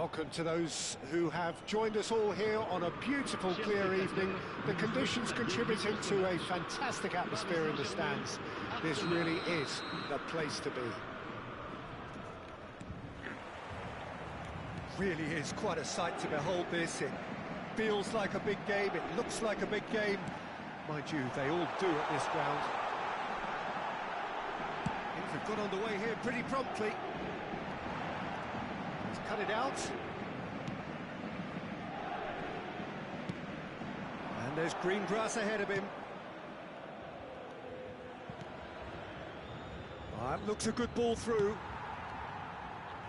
Welcome to those who have joined us all here on a beautiful, clear evening. The conditions contributing to a fantastic atmosphere in the stands. This really is the place to be. Really is quite a sight to behold this. It feels like a big game, it looks like a big game. Mind you, they all do at this ground. Things have got underway here pretty promptly. Cut it out. And there's green grass ahead of him. That looks a good ball through.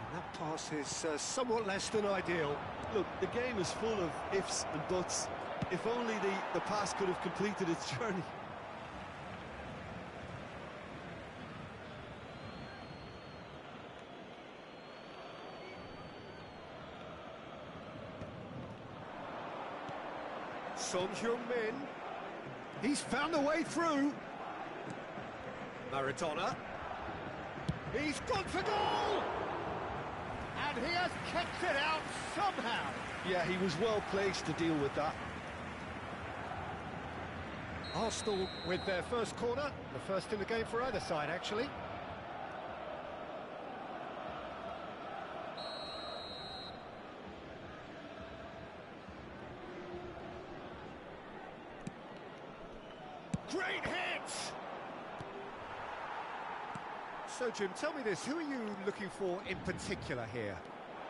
And that pass is somewhat less than ideal. Look, the game is full of ifs and buts. If only the pass could have completed its journey. Son Heung-min, he's found a way through. Maradona, he's gone for goal! And he has kept it out somehow. Yeah, he was well placed to deal with that. Arsenal with their first corner, the first in the game for either side, actually. Great hit! So, Jim, tell me this, who are you looking for in particular here?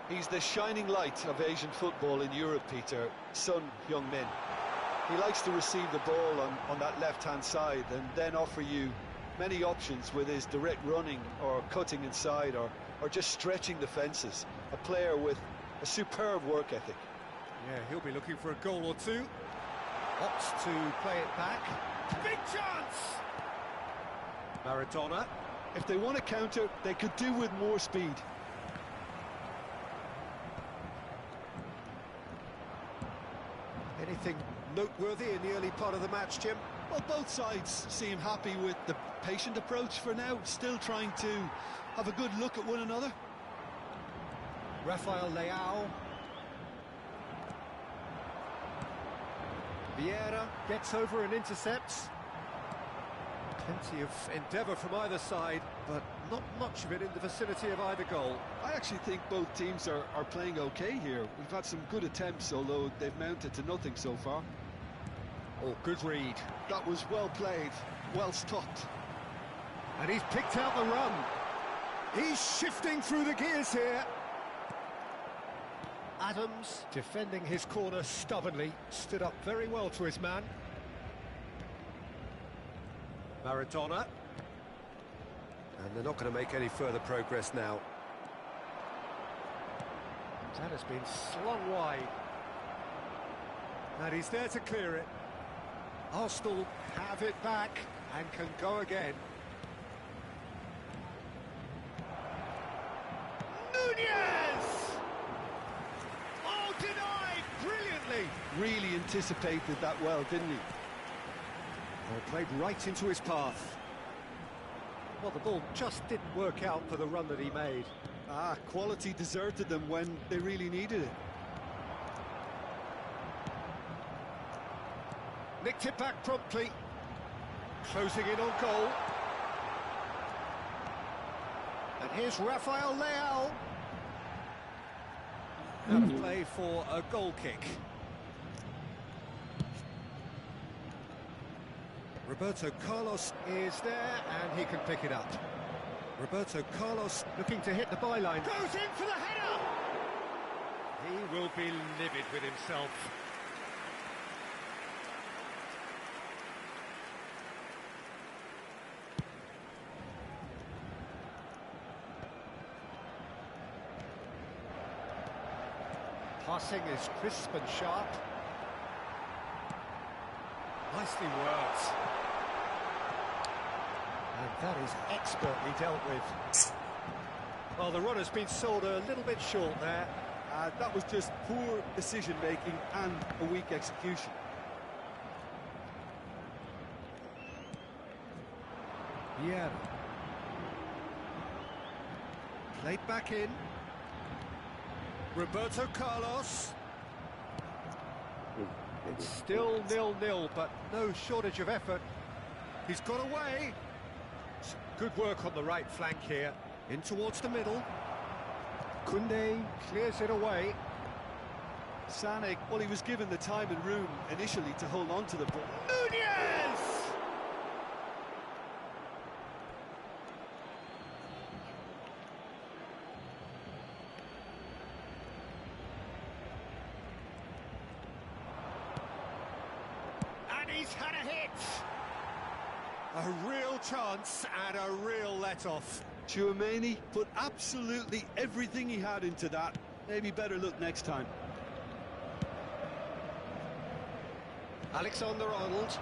He's the shining light of Asian football in Europe, Peter, Son Heung-min. He likes to receive the ball on that left-hand side and then offer you many options with his direct running or cutting inside or just stretching the fences. A player with a superb work ethic. Yeah, he'll be looking for a goal or two. Opts to play it back. Big chance! Maradona. If they want to counter, they could do with more speed. Anything noteworthy in the early part of the match, Jim? Well, both sides seem happy with the patient approach for now, still trying to have a good look at one another. Rafael Leao. Vieira gets over and intercepts. Plenty of endeavour from either side, but not much of it in the vicinity of either goal. I actually think both teams are playing okay here. We've had some good attempts, although they've mounted to nothing so far. Oh, good read. That was well played, well stopped. And he's picked out the run. He's shifting through the gears here. Adams, defending his corner stubbornly, stood up very well to his man. Maradona. And they're not going to make any further progress now. That has been slung wide. And he's there to clear it. Arsenal have it back and can go again. Nunez! Oh, denied brilliantly! Really anticipated that well, didn't he? Well, played right into his path. Well, the ball just didn't work out for the run that he made. Quality deserted them when they really needed it. Nicked it back promptly. Closing in on goal. And here's Rafael Leao. Out of play for a goal kick. Roberto Carlos is there, and he can pick it up. Roberto Carlos looking to hit the byline. Goes in for the header! He will be livid with himself. Passing is crisp and sharp. Nicely worked. And that is expertly dealt with. Well, the run has been sold a little bit short there. That was just poor decision-making and a weak execution. Vieira. Played back in. Roberto Carlos. It's still 0-0, but no shortage of effort. He's got away. Good work on the right flank here. In towards the middle. Koundé clears it away. Sané, well, he was given the time and room initially to hold on to the ball. Nunez! And he's had a hit! A real chance and a real let-off. Tchouaméni put absolutely everything he had into that. Maybe better look next time. Alexander-Arnold.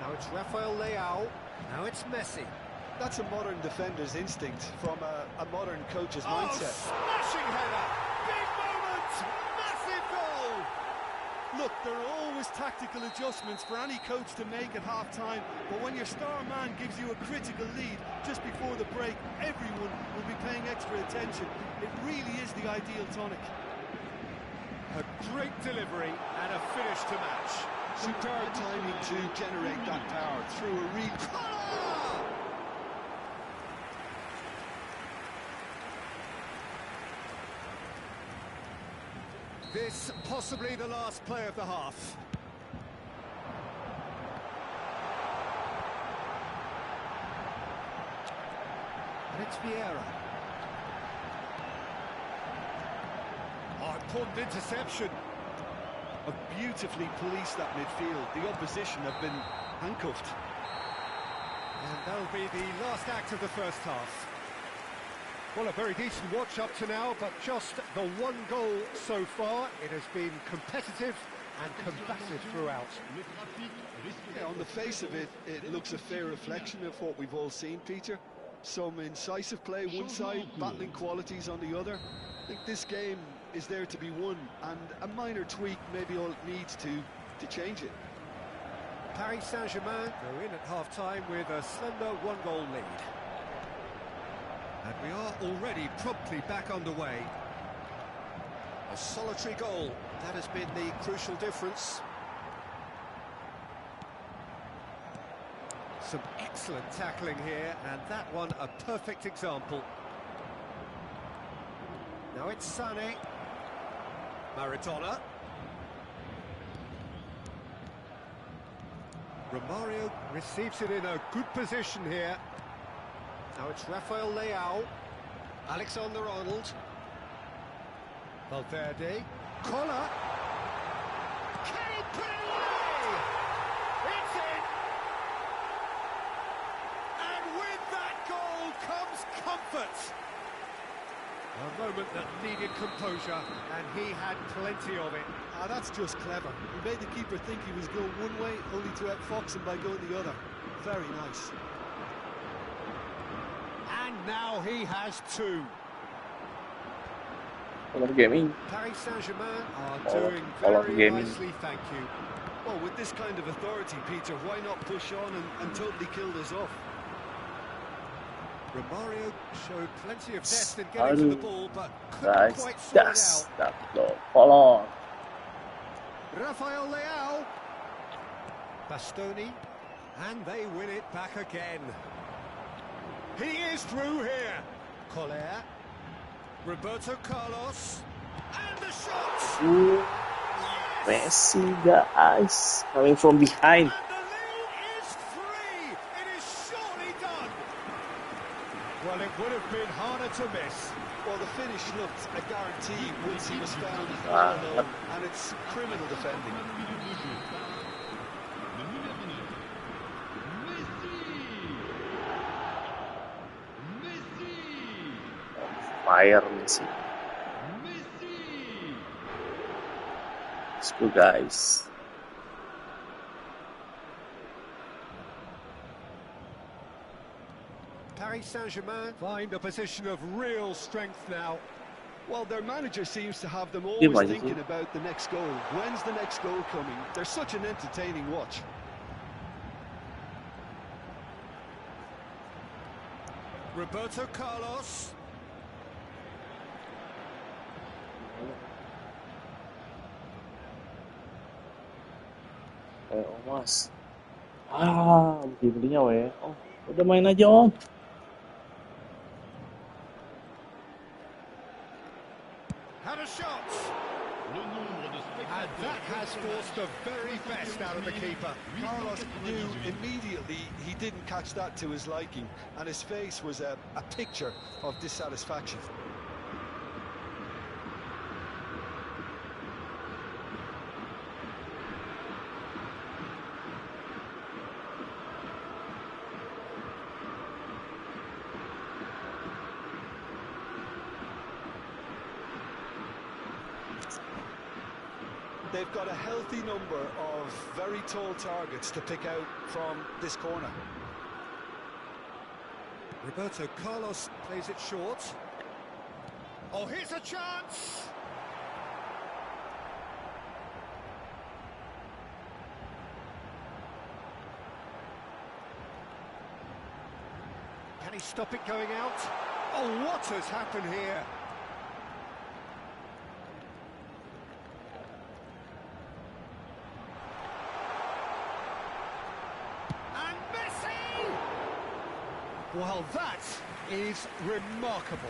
Now it's Rafael Leao. Now it's Messi. That's a modern defender's instinct from a modern coach's mindset. Smashing header! Big moment! Massive goal! Look, there are always tactical adjustments for any coach to make at half-time, but when your star man gives you a critical lead just before the break, everyone will be paying extra attention. It really is the ideal tonic. A great delivery and a finish to match. Superb timing to generate that power through a real... This possibly the last play of the half. And it's Vieira. Oh, important interception. Have beautifully policed that midfield. The opposition have been handcuffed. And that'll be the last act of the first half. Well, a very decent watch up to now, but just the one goal so far. It has been competitive and combative throughout. Yeah, on the face of it, it looks a fair reflection of what we've all seen, Peter. Some incisive play one side, battling qualities on the other. I think this game is there to be won, and a minor tweak maybe all it needs to change it. Paris Saint-Germain go in at half-time with a slender one-goal lead. And we are already promptly back underway. A solitary goal, that has been the crucial difference. Some excellent tackling here, and that one a perfect example. Now it's Sané. Maradona. Romario receives it in a good position here. Now it's Rafael Leao. Alexander-Arnold. Valverde. Collar. Can he put it away? It's in! And with that goal comes comfort. A moment that needed composure, and he had plenty of it. Ah, that's just clever. He made the keeper think he was going one way, only to outfox him by going the other. Very nice. And now he has two. Gaming. Paris Saint-Germain are doing very gaming. nicely, thank you. Well, with this kind of authority, Peter, why not push on and totally kill this off? Romario showed plenty of depth in getting to the ball, but couldn't Guys, quite sort yes, it out. that's follow. Rafael Leao. Bastoni. And they win it back again. He is through here. Collier. Roberto Carlos. And the shot! Ooh, Yes! Messi, guys, coming from behind. And the lead is 3! It is surely done! Well, it would have been harder to miss. Well, the finish looked a guarantee once he was found Ah. alone, and it's criminal defending. Fire Messi. Let's go, guys. Paris Saint-Germain find a position of real strength now. Well, their manager seems to have them Yeah, always man. thinking about the next goal. When's the next goal coming? They're such an entertaining watch. Roberto Carlos. Oh mas. Belinya weh. Oh, udah main aja om. Had a shot. And that has forced the very best out of the keeper. Carlos knew immediately he didn't catch that to his liking, and his face was a picture of dissatisfaction. They've got a healthy number of very tall targets to pick out from this corner. Roberto Carlos plays it short. Oh, here's a chance! Can he stop it going out? Oh, what has happened here? Well, that is remarkable.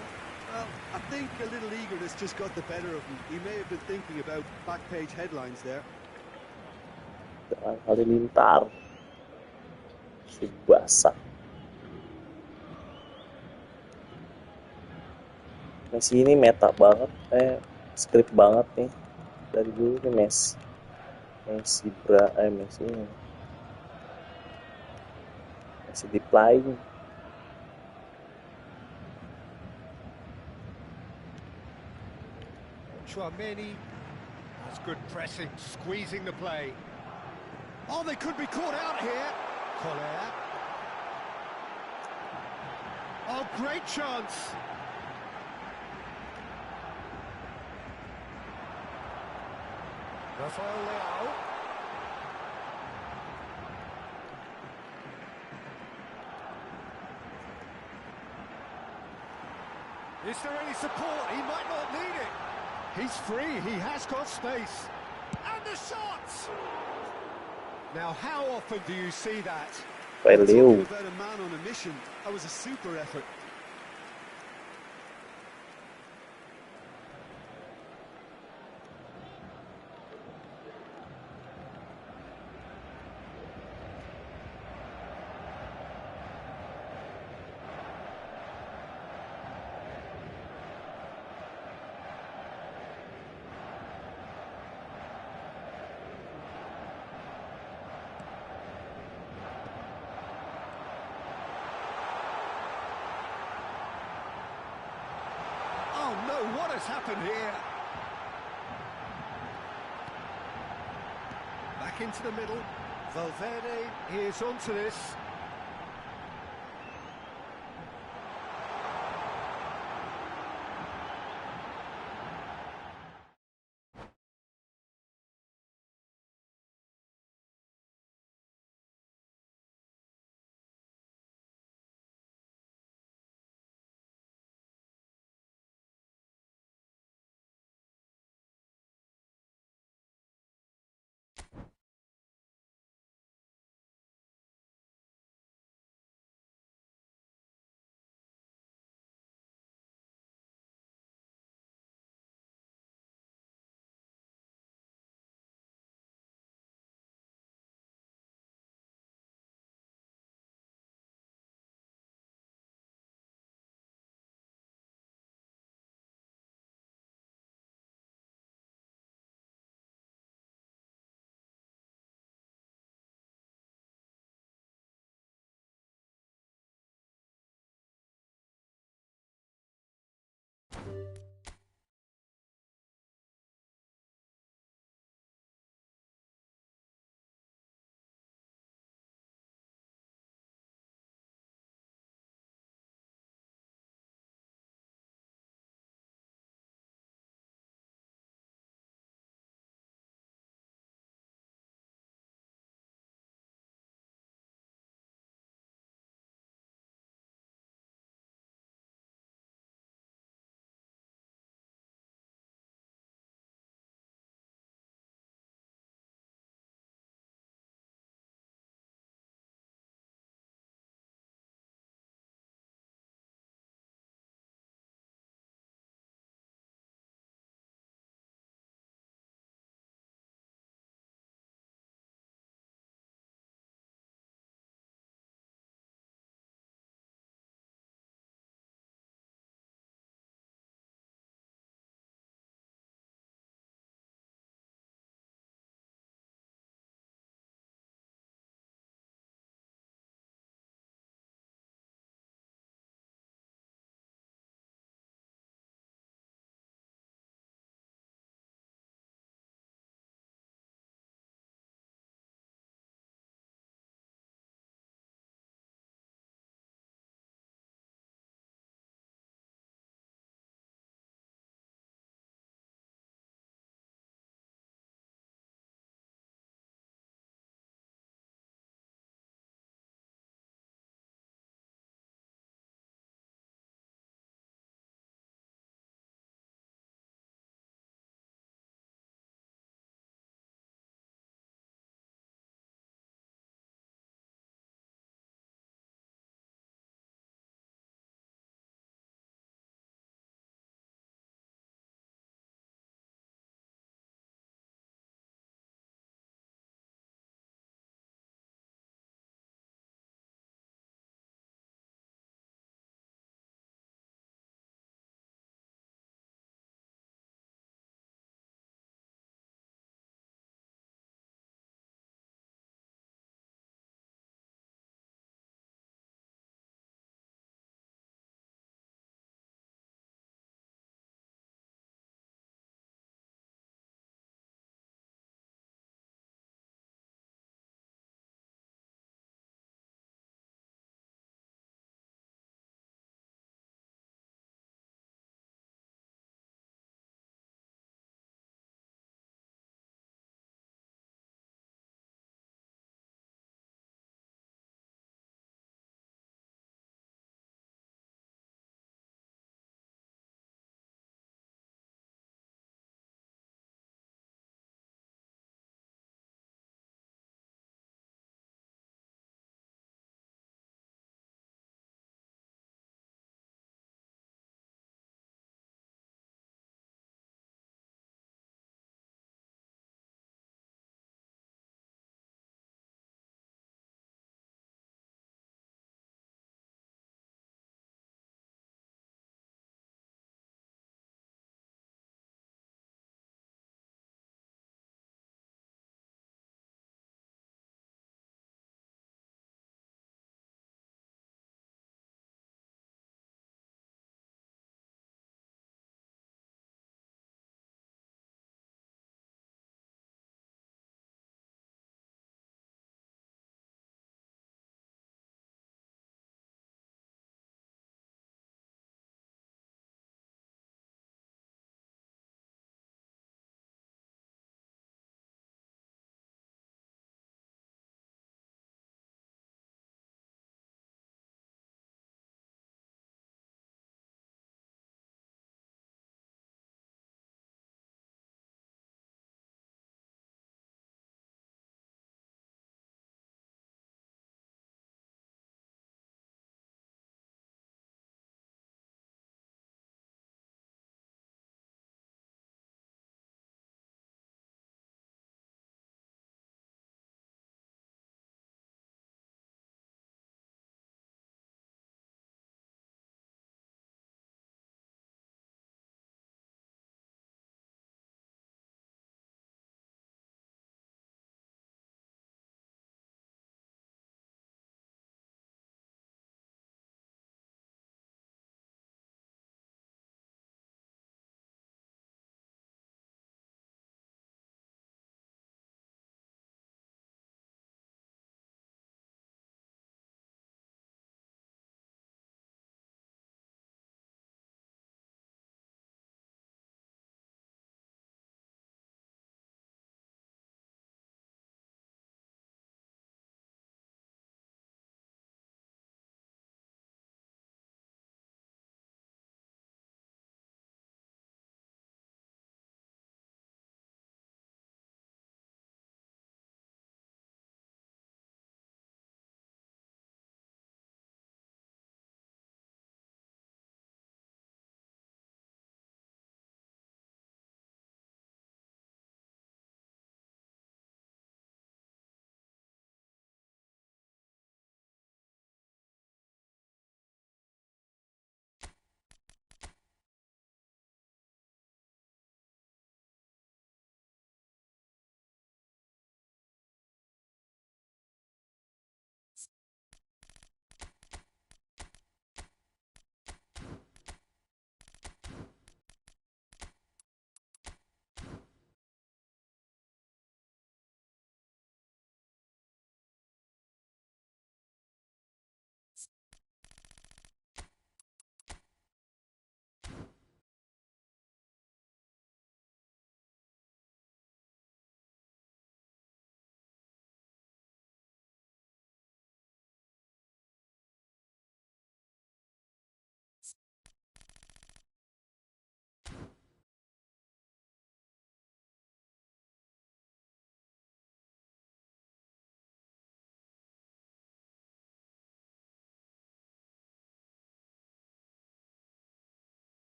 Well, I think a little eagerness just got the better of him. He may have been thinking about back-page headlines there. Jangan halilintar. Si basah. Messi ini meta banget, script banget nih. Dari dulu nih Messi deep lying. Chouameni has good pressing, squeezing the play. Oh, they could be caught out here. Collier. Oh, great chance. Rafael Leao. Is there any support? He might not need it. He's free, he has got space. And the shots! Now, how often do you see that? Talking about a man on a mission, that was a super effort. Oh no, what has happened here? Back into the middle. Valverde is onto this.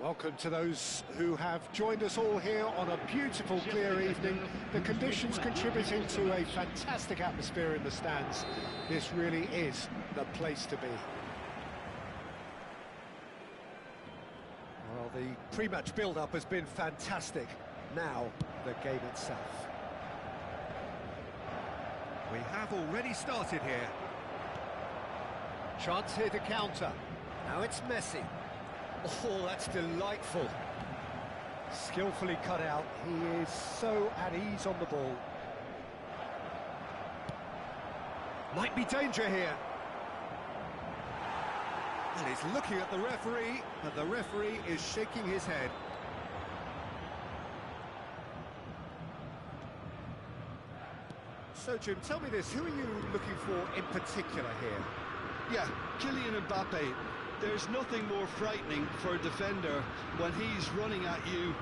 Welcome to those who have joined us all here on a beautiful, clear evening. The conditions contributing to a fantastic atmosphere in the stands. This really is the place to be. Well, the pre-match build-up has been fantastic. Now, the game itself. We have already started here. Chance here to counter. Now it's Messi. Oh, that's delightful. Skillfully cut out. He is so at ease on the ball. Might be danger here. And he's looking at the referee, but the referee is shaking his head. So, Jim, tell me this, who are you looking for in particular here? Yeah, Kylian Mbappe. There's nothing more frightening for a defender when he's running at you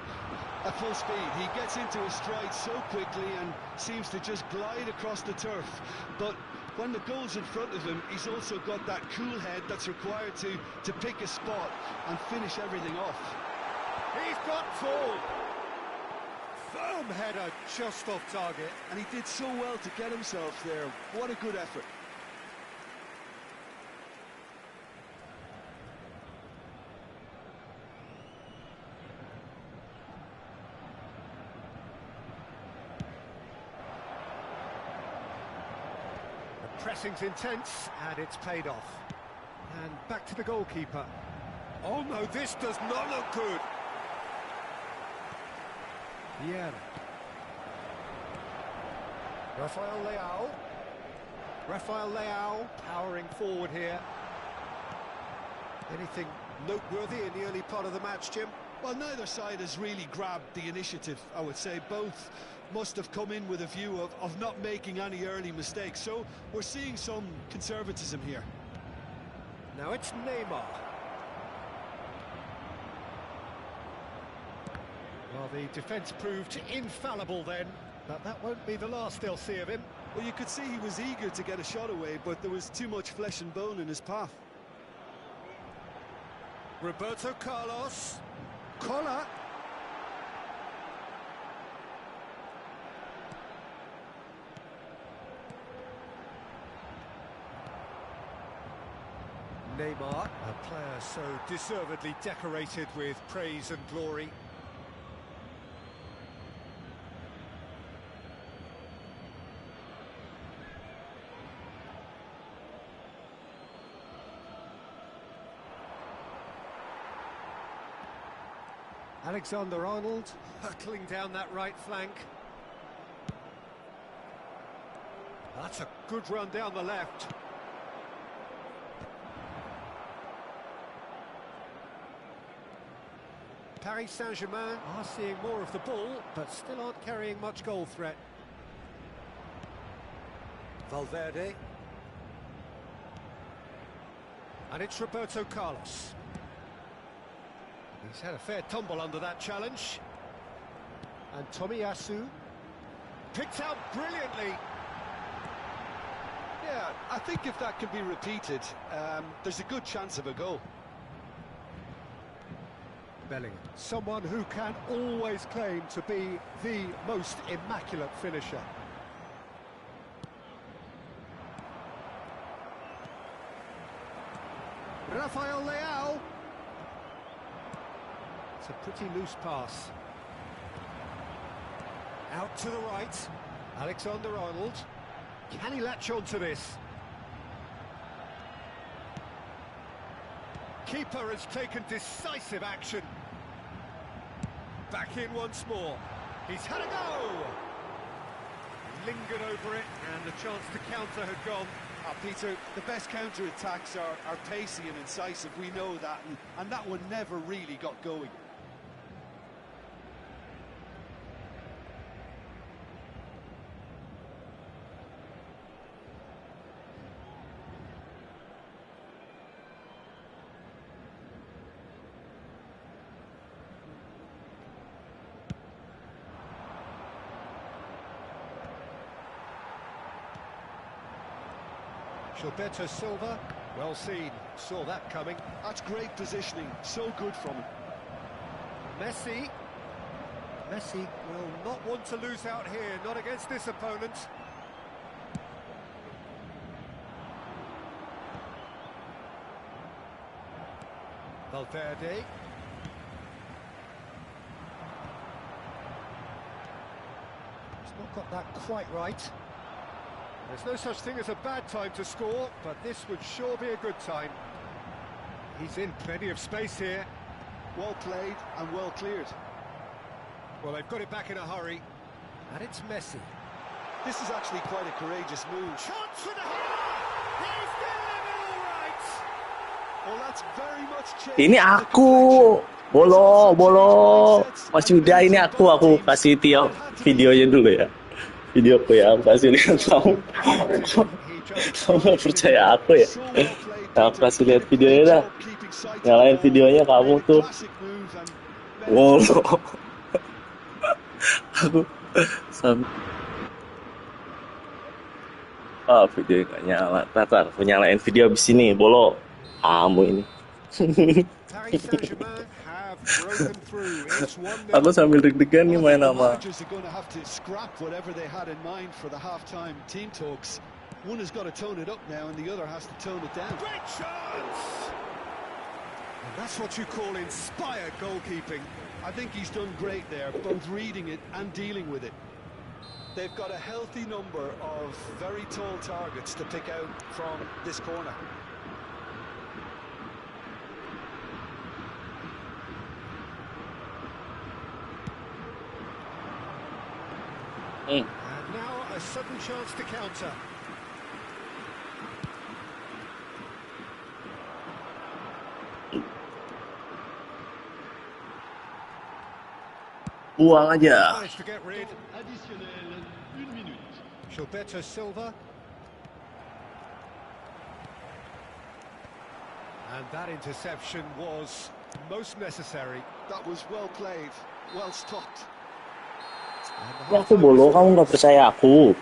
at full speed. He gets into a stride so quickly and seems to just glide across the turf. But when the goal's in front of him, he's also got that cool head that's required to pick a spot and finish everything off. He's got full. Firm header just off target. And he did so well to get himself there. What a good effort. Pressing's intense, and it's paid off. And back to the goalkeeper. Oh no, this does not look good. Vieira. Rafael Leao powering forward here. Anything noteworthy in the early part of the match, Jim? Well, neither side has really grabbed the initiative, I would say. Both must have come in with a view of not making any early mistakes. So we're seeing some conservatism here. Now it's Neymar. Well, the defence proved infallible then, but that won't be the last they'll see of him. Well, you could see he was eager to get a shot away, but there was too much flesh and bone in his path. Roberto Carlos. Collar. Neymar, a player so deservedly decorated with praise and glory. Alexander-Arnold hurtling down that right flank. That's a good run down the left. Paris Saint-Germain are seeing more of the ball, but still aren't carrying much goal threat. Valverde. And it's Roberto Carlos. He's had a fair tumble under that challenge. And Tomiyasu picked out brilliantly. Yeah, I think if that can be repeated, there's a good chance of a goal. Bellingham, someone who can always claim to be the most immaculate finisher. Rafael Leao. It's a pretty loose pass. Out to the right. Alexander-Arnold. Can he latch on to this? Keeper has taken decisive action. Back in once more. He's had a go! Lingered over it, and the chance to counter had gone. Peter, the best counter-attacks are pacey and incisive, we know that, and that one never really got going. Gilberto Silva, well seen, saw that coming. That's great positioning, so good from him. Messi. Messi will not want to lose out here, not against this opponent. Valverde. He's not got that quite right. There's no such thing as a bad time to score, but this would sure be a good time. He's in plenty of space here. Well played and well cleared. Well, they've got it back in a hurry. And it's Messi. This is actually quite a courageous move. Chance for the header! He's delivered all right! Well, that's very much changed Ini the aku complexion. bolo. Mas Yuda, ini aku kasih tiap videonya dulu ya. Videoku ya, aku kasih lihat kamu. Kamu nggak percaya aku ya? Nah, aku kasih lihat videonya dah. Nyalain videonya kamu tuh. Wow. Aku sampai video nggak nyala. Tar, aku nyalain video abis ini. Bolo, kamu ini. Aku sambil deg-degan nih main sama. One has got to tone it up now and the other has to tone it down. Great chance! And that's what you call inspired goalkeeping. I think he's done great there, both reading it and dealing with it. They've got a healthy number of very tall targets to pick out from this corner. And now a sudden chance to counter. Buang aja. Managed to get rid. Gilberto Silva. And that interception was most necessary. That was well played, well stopped. Aku bolo, kamu nggak percaya aku.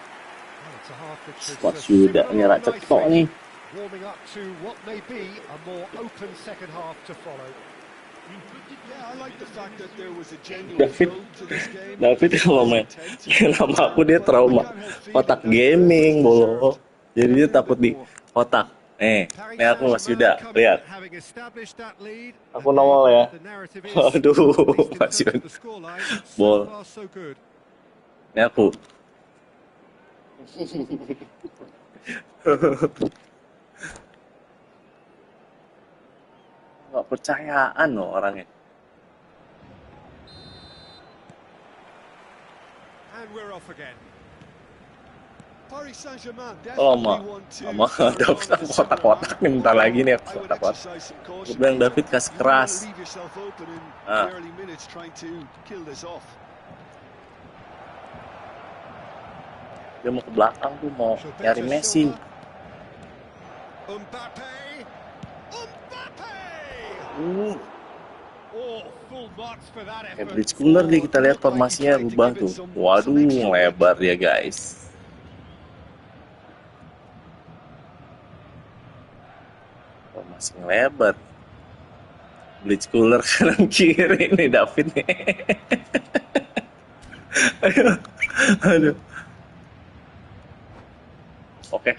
Mas Yuda nyala cetok nih. Warming up to what may be a more open second half to follow. Yeah, I like the fact that there was a genuine David, flow to this game. David kalau main nama aku dia trauma kotak gaming bolo. Jadi dia takut di kotak. Ini aku Mas Yuda, lihat. Aku nongol ya. Aduh, Mas Yuda. Bol. Ini aku. Nggak percayaan loh orangnya. And we're off again. Oh, sama David kotak-kotak nih, bentar lagi nih aku kotak-kotak. Aku bilang David kasih keras. Dia mau ke belakang tuh, mau nyari Messi. Kayak bridge cooler nih, kita lihat formasinya rubah tuh. Waduh, lebar dia guys. Formasi lebar. Bridge cooler kanan kiri nih David nih. Aduh. Oke.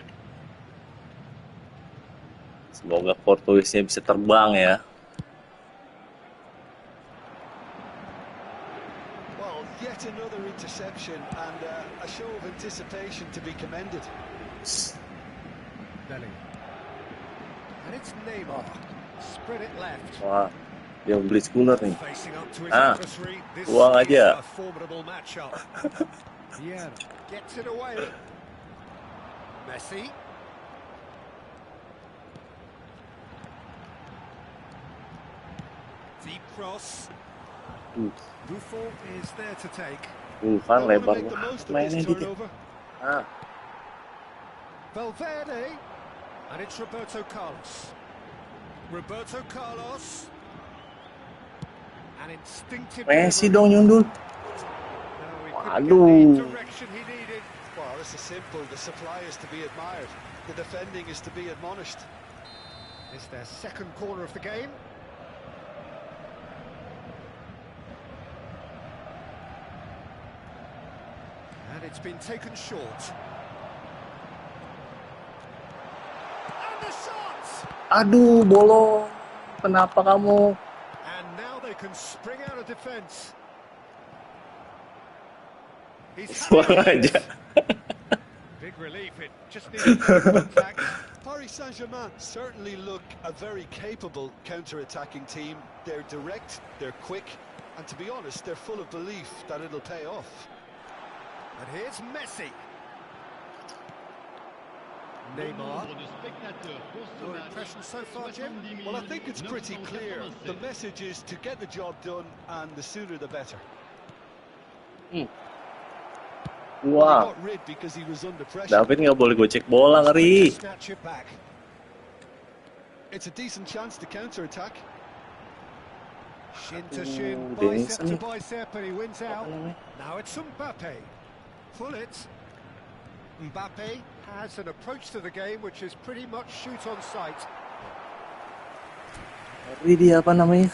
Semoga Portugisnya bisa terbang ya. Yet another interception and a show of anticipation to be commended. Belly. And it's Neymar. Spread it left. Wah, dia beli cooler nih. Buang aja. Yeah, gets it away. Messi. Deep cross. Buffon is there to take. Kan lebar banget mainnya gitu. Valverde. And it's Roberto Carlos. Roberto Carlos. An instinctive. Messi dong nyundul. Aduh. Well, this is simple. The supply is to be admired. The defending is to be admonished. It's their second corner of the game. And it's been taken short. And the shot! Aduh, bolong. Kenapa kamu? And now they can spring out of defense. He's Buang having aja. it. Big relief, it just needed contact. Paris Saint-Germain certainly look a very capable counter-attacking team. They're direct, they're quick, and to be honest, they're full of belief that it'll pay off. And here's Messi. Neymar. Your impression so far, Jim? Well, I think it's pretty clear. The message is to get the job done, and the sooner the better. Wah, He got rid because he was under pressure. David nggak boleh gocek bola, ngeri. Snatch it back. It's a decent chance to counter-attack. Shin to shin, Dennis bicep to nih. bicep, and he wins out. namanya? Now it's Mbappe. Pull it. Mbappe has an approach to the game which is pretty much shoot on sight. Ngeri dia apa namanya?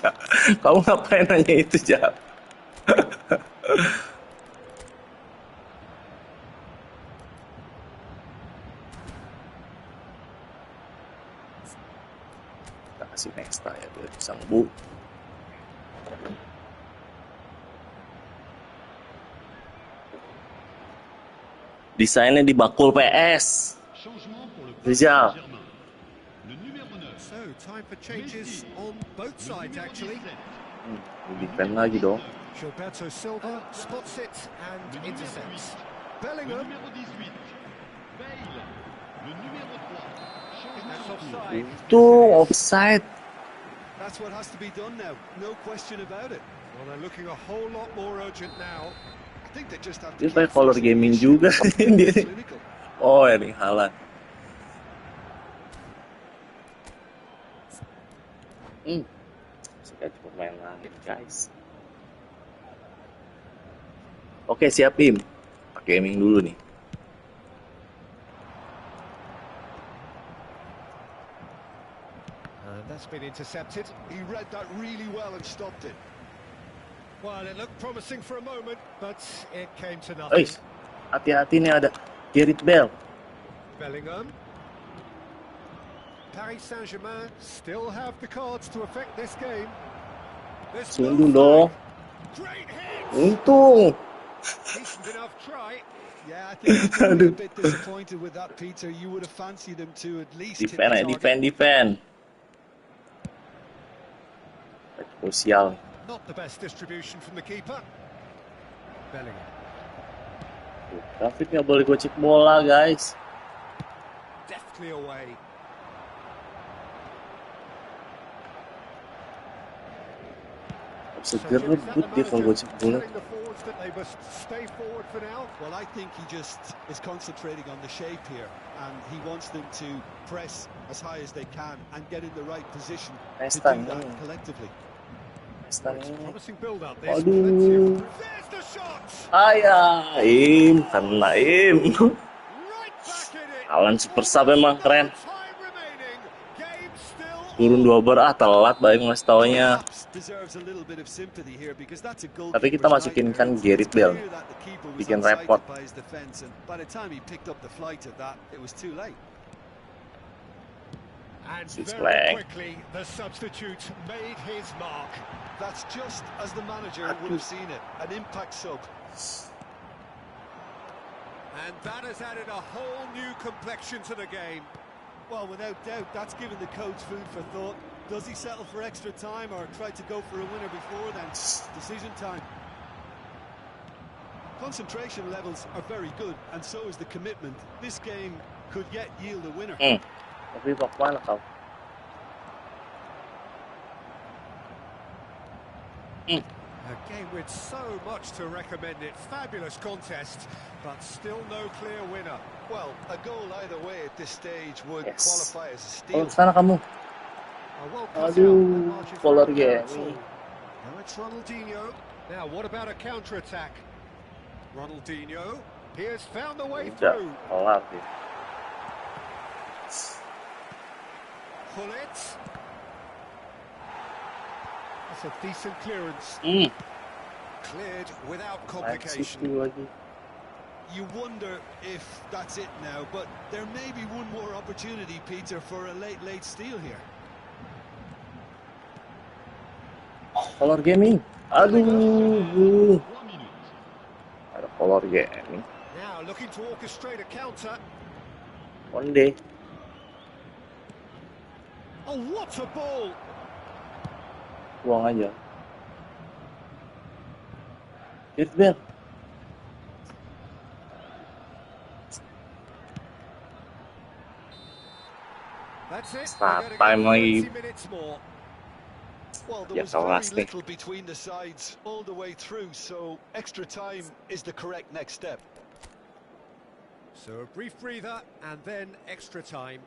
Ja, kamu ngapain nanya itu, Ja? Kita kasih Nesta ya biar bisa ngebu. Desainnya di bakul PS. Rizal. So, time for changes on both sides actually. Defend lagi dong. Gilberto Silva spots it and intercepts. Bellingham. That's offside. Itu offside. That's what has to be done now, no question about it. Well, they're looking a whole lot more urgent now. I think they just have to Dia keep pakai color forcing the gaming issue. juga. Dia. Clinical. Oh, ini Haaland. Suka cuma main langit, guys. Oke, siap, Im. Pakai gaming dulu nih. That's been intercepted. He read that really well and stopped it. Well, it looked promising for a moment, but it came to Oi, nothing. hati-hati nih ada Gareth Bale. Bellingham. Paris Saint-Germain still have the cards to affect this game. There's no Sungguh flag. dong. Great hit. Untung. Decent enough try. Yeah, I think he's probably a bit disappointed with that, Peter. You would have fancied him to at least hit the Defend, target. defend. Krusial. Not the best distribution from the keeper. Bellingham. David nggak boleh gocek bola, guys. Deftly away. Bisa gerebut dia kalau gocek bola. Telling the forwards that they must stay forward for now. Well, I think he just is concentrating on the shape here, and he wants them to press as high as they can and get in the right position to do that collectively. Promising build up this. Aduh. There's the shot. Ayah, Im, kena Im. Right back in it. Haaland super sub emang keren. Time remaining. Game still. Turun 2 bar, telat banget ngasih taunya. Deserves a little bit of sympathy here because that's a goal. Tapi kita masukin kan Gareth Bale. Bikin repot. By the time he picked up the flight of that, it was too late. And She's very playing. quickly, the substitute made his mark. That's just as the manager would have seen it, an impact sub. And that has added a whole new complexion to the game. Well, without doubt, that's given the coach food for thought. Does he settle for extra time or try to go for a winner before then? Decision time. Concentration levels are very good, and so is the commitment. This game could yet yield a winner. Tapi mau kemana kau? A game with so much to recommend it. Fabulous contest, but still no clear winner. Well, a goal either way at this stage would Yes. qualify as a Oh, steal. sana kamu. A well cut out, Aduh, that marches color for a pair of game. two. Now it's Ronaldinho. Now what about a counter-attack? Ronaldinho, he has found a way Udah, through. kelar dia. Pull it. That's a decent clearance. Cleared without complication. Lagi. You wonder if that's it now, but there may be one more opportunity, Peter, for a late steal here. Color gaming. Aduh. Ada color gaming. Now looking to orchestrate a counter. One day. Oh, what a ball! Buang aja. Get bell. That's it. Start We're time gonna lagi. get 30 minutes more. Well, there Ya, was very kelas nih. little between the sides all the way through, so extra time is the correct next step. So a brief breather and then extra time.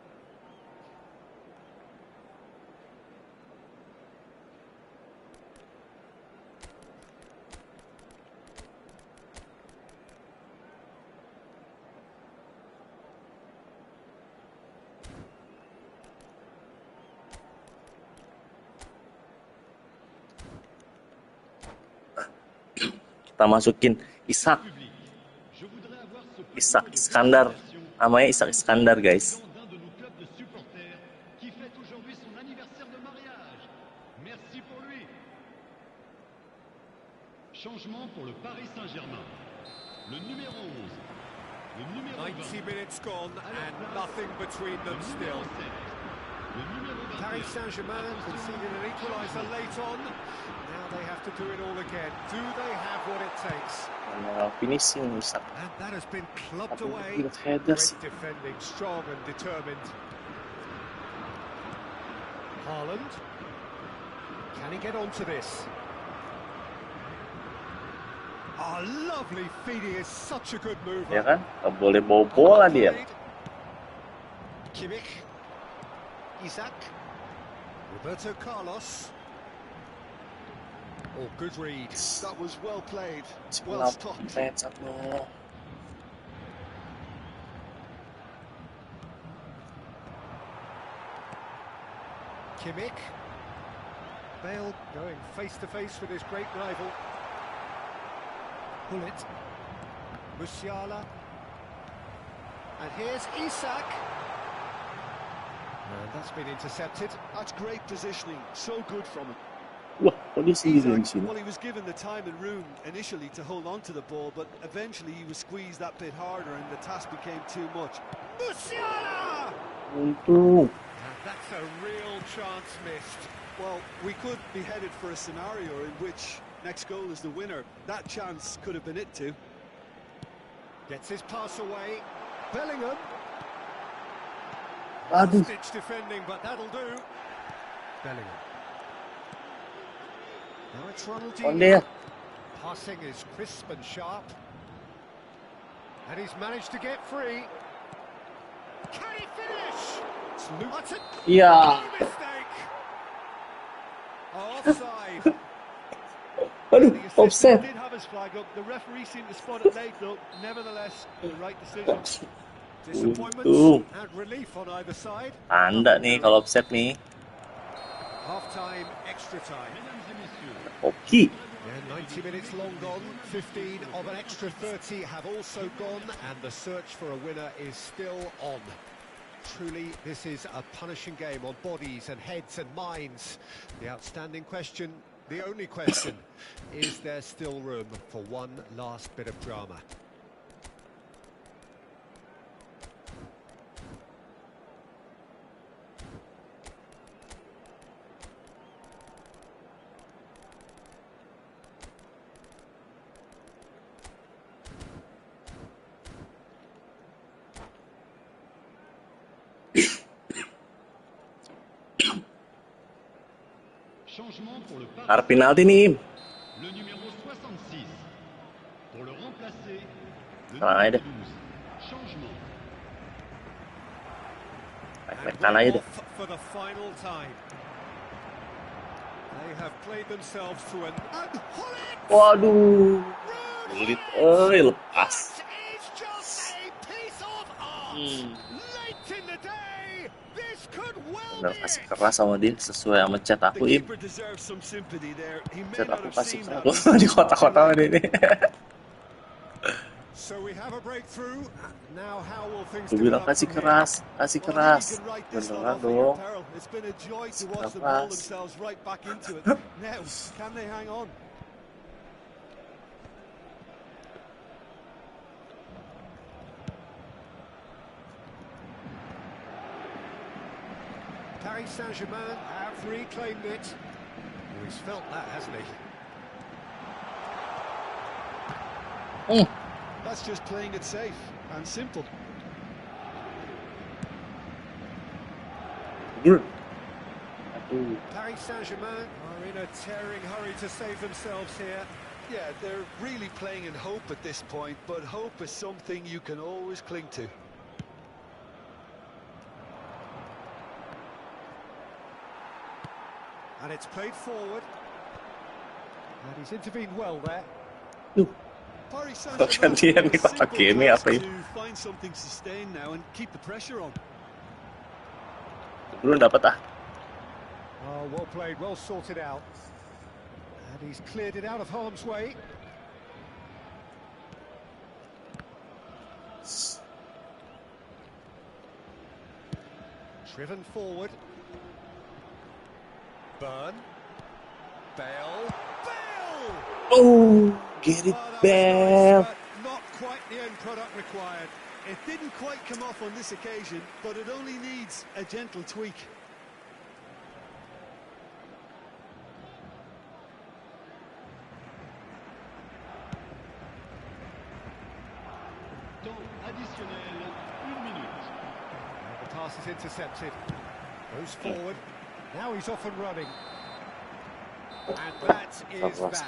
Kita masukin Ishak Iskandar, namanya Ishak Iskandar, guys. Changement pour le Paris Saint-Germain. Le numéro 11. Le numéro 90 minutes gone and nothing between them still. Paris Saint-Germain conceded an equaliser late on. Now they have to do it all again. Do they have what it takes? Finishing Ishak. And that has been clubbed Tapi away. good headers. Great defending, strong and determined. Haaland. Can he get onto this? Oh, lovely feeding is such a good mover. Ya kan? Gak boleh bawa bola dia. Kimmich. Isaac. Roberto Carlos. Oh, good read. That was well played, well stopped. Kimmich. Bale going face to face with his great rival. Pull it. Musiala. And here's Isak. And that's been intercepted. That's great positioning, so good from him. Wah, kok dia sendiri di sini? Well, he was given the time and room initially to hold on to the ball, but eventually he was squeezed that bit harder and the task became too much. Musiala! Untung. And that's a real chance missed. Well, we could be headed for a scenario in which next goal is the winner. That chance could have been it too. Gets his pass away. Bellingham. Aduh. Stitch defending, but that'll do. Bellingham. Now it's On Ronaldinho. there. Passing is crisp and sharp. And he's managed to get free. Can he finish? It's Luton. Iya. No mistake. Offside. Aduh, The assistant offset. did have his flag up. The referee seemed to spot it late though. Nevertheless, the right decision. Disappointments Untung. and relief on either side. Tanda nih kalau offset nih. Half-time, extra time. Oke. Yeah, 90 minutes long gone, 15 of an extra 30 have also gone, and the search for a winner is still on. Truly, this is a punishing game on bodies and heads and minds. The outstanding question, the only question, is there still room for one last bit of drama? Changement pour le Paris Arep penalti nih, Im. Le numéro 66. Pour le remplacer, le Serang aja numéro deh. 12. Changement. Baik-baikan aja deh. For the final time. They have played themselves to an unholy. Waduh. Gulit, lepas. That is just a piece of art. Late in the day, this could well Bener be kasih it. keras sama dia sesuai sama chat The aku, Im. keeper deserves some sympathy there. He may Chat not aku have kasih seen keras that. di kotak-kotak sama dia nih. So we have a breakthrough. Now how will things Gue bilang develop kasih from here? keras, kasih Well, I think keras. you can write this one Beneran off at your dong. peril. It's been a joy to watch them Keras. roll themselves right back into it. Now, can they hang on? Paris Saint-Germain have reclaimed it. Oh, he's felt that, hasn't he? That's just playing it safe and simple. Paris Saint-Germain are in a tearing hurry to save themselves here. Yeah, they're really playing in hope at this point, but hope is something you can always cling to. And it's played forward. And he's intervened well there. Paris Gantian nih kotak game apa to ini? find something sustained now and keep the pressure on. Belum dapat ah. Oh, well played, well sorted out. And he's cleared it out of harm's way. Driven forward. Burn. Bale. Bale! Oh, get it, Oh, that was Bale. nice, but not quite the end product required. It didn't quite come off on this occasion, but it only needs a gentle tweak. Temps additionnel, 1 minute. And the pass is intercepted. Goes forward. Now he's off and running. And that is that.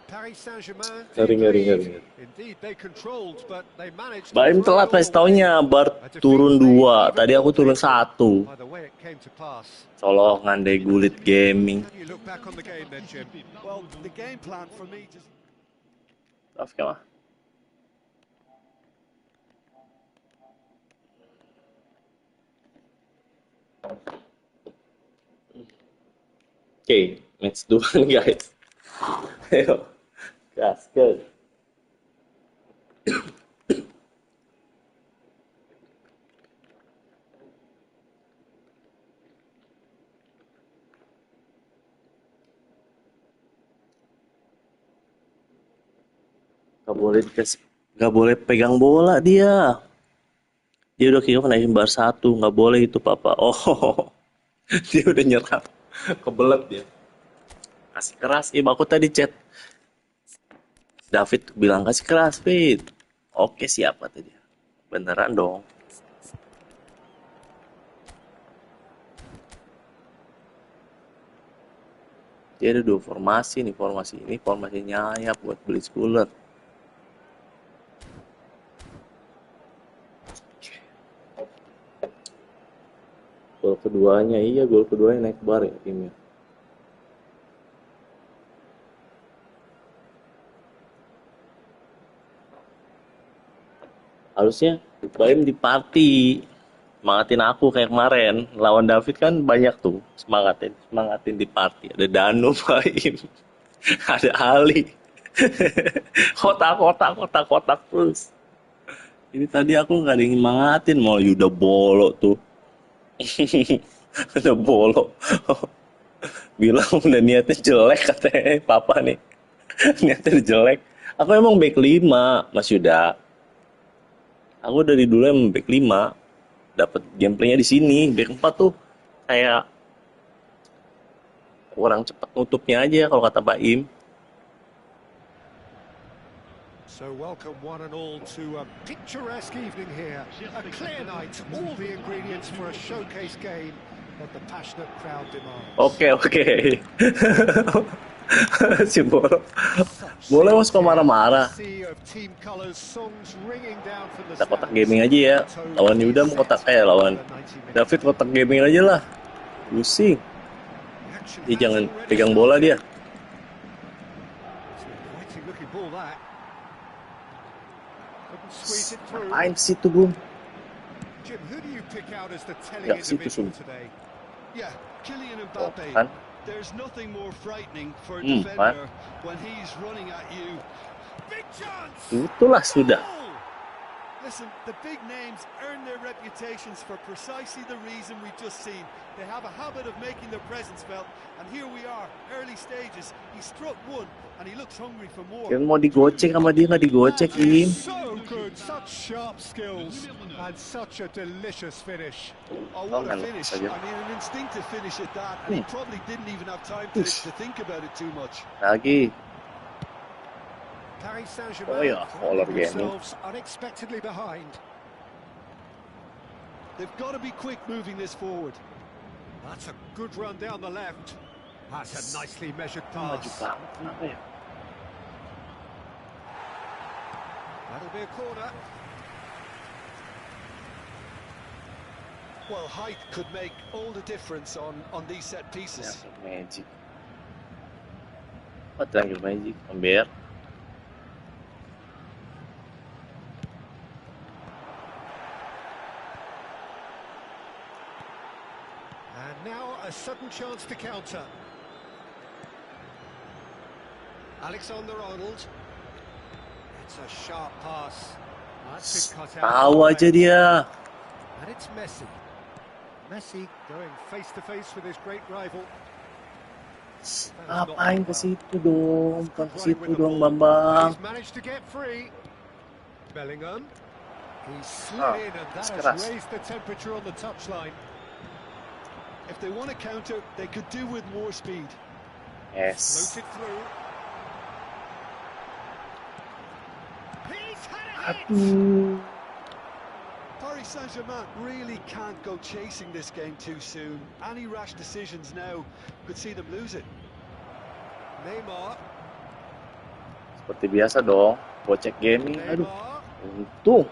Paris Saint-Germain. Ngeri. Indeed, they controlled, but they managed. Baim telat kasih taunya, Bar turun 2. Tadi aku turun 1. By the way it came to pass. Colongan deh Gulit Gaming. How do you look back on the game then, Jim? Well, the game plan for me just... Oke mah. Oke, match 2 guys. Ayo, gaskeun. Gak boleh pegang bola dia. Dia udah kick off naikin bar 1, gak boleh itu papa. Oh, dia udah nyerap, kebelet dia. Kasih keras, aku tadi chat David bilang kasih keras, Fit. Oke siap kata dia. Beneran dong. Dia ada 2 formasi nih, formasi ini, formasi nyayap buat beli skulet. Gol keduanya, iya gol keduanya naik bar ya timnya. Harusnya Baim di party, semangatin aku kayak kemarin lawan David kan banyak tuh semangatin di party. Ada Dano, Baim, ada Ali, kotak terus. Ini tadi aku nggak ada yang semangatin, mau udah bolo tuh, udah bolo, bilang udah niatnya jelek katanya papa nih, niatnya jelek. Aku emang back 5 Mas Yuda. Aku dari dulu emang back 5, dapat gameplaynya di sini. Back 4 tuh kayak kurang cepat nutupnya aja kalau kata Baim. So welcome one and all to a picturesque evening here. A clear night, all the ingredients for a showcase game. Oke. Si Bolo. Boleh mas kok marah-marah. Kita kotak gaming aja ya. Lawan Yuda mau kotak lawan David kotak gaming aja lah. Pusing. Dia jangan pegang bola dia. Ngapain sih itu, Bung? Ya, situ sungguh. Oh, kan? There's nothing more frightening for a defender when he's running at you. Itulah sudah. Listen, the big names earn their reputations for precisely the reason we've just seen. They have a habit of making their presence felt, and here we are, early stages. He struck one, and he looks hungry for more. Yang mau digocek sama dia nggak digocek, Im. So good, such sharp skills, and such a delicious finish. Oh, what a finish! I mean, an instinctive finish at that, and he probably didn't even have time to think about it too much. Lagi. Paris Oh yeah, color gaming. Unexpectedly behind. They've got to be quick moving this forward. That's a good run down the left. That's a nicely measured pass. That'll be a corner. Well, height could make all the difference on these set pieces. Magic. What triangle magic? Amber. And now a sudden chance to counter. Alexander-Arnold. It's a sharp pass. That's been cut out. Tahu aja dia. And it's Messi. Messi going face to face with his great rival. Ngapain ke situ dong? Bukan ke situ dong, Bambang. He's managed to get free. Bellingham. He slid in and that has raised the temperature on the touchline. If they want to counter, they could do with more speed. Yes. Floated through. He's had a hit. Paris Saint-Germain really can't go chasing this game too soon. Any rash decisions now could see them lose it. Neymar. Seperti biasa dong, gocek gaming. Aduh, untung.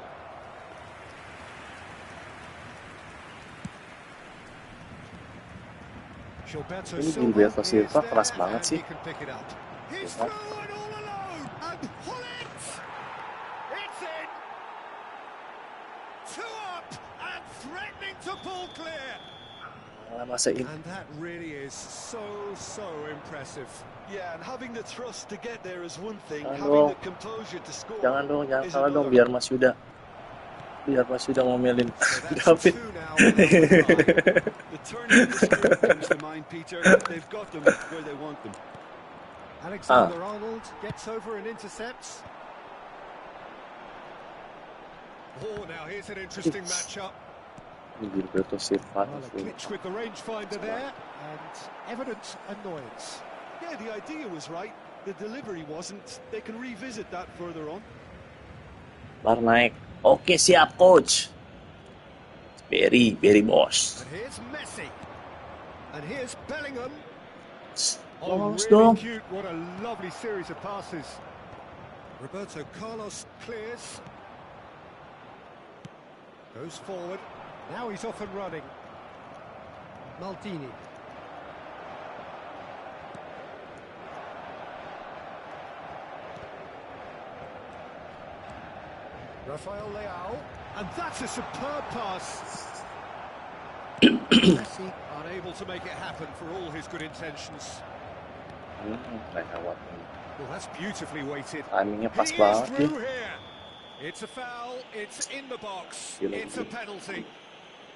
Ini Gilberto Silva keras banget sih. Masa ini. And that really is so impressive. Yeah, and having the thrust to get there is one thing, having the composure to score. Jangan salah dong, biar Mas Yuda ngomelin David. The turning of the score comes to mind, Peter. They've got them where they want them. Alexander-Arnold gets over and intercepts. Oh, now here's an interesting matchup. Gilberto Silva. Well, a glitch with the rangefinder there, and evident annoyance. Yeah, the idea was right. The delivery wasn't. They can revisit that further on. Bar naik. Oke, siap, coach. Very boss. And here's Messi. And here's Bellingham. Lolos really dong. cute. What a lovely series of passes. Roberto Carlos clears. Goes forward. Now he's off and running. Maldini. Rafael Leao. And that's a superb pass. Messi unable to make it happen for all his good intentions. Well, that's beautifully weighted. Timingnya pas He is banget nih. through here. It's a foul, it's in the box, it's a penalty.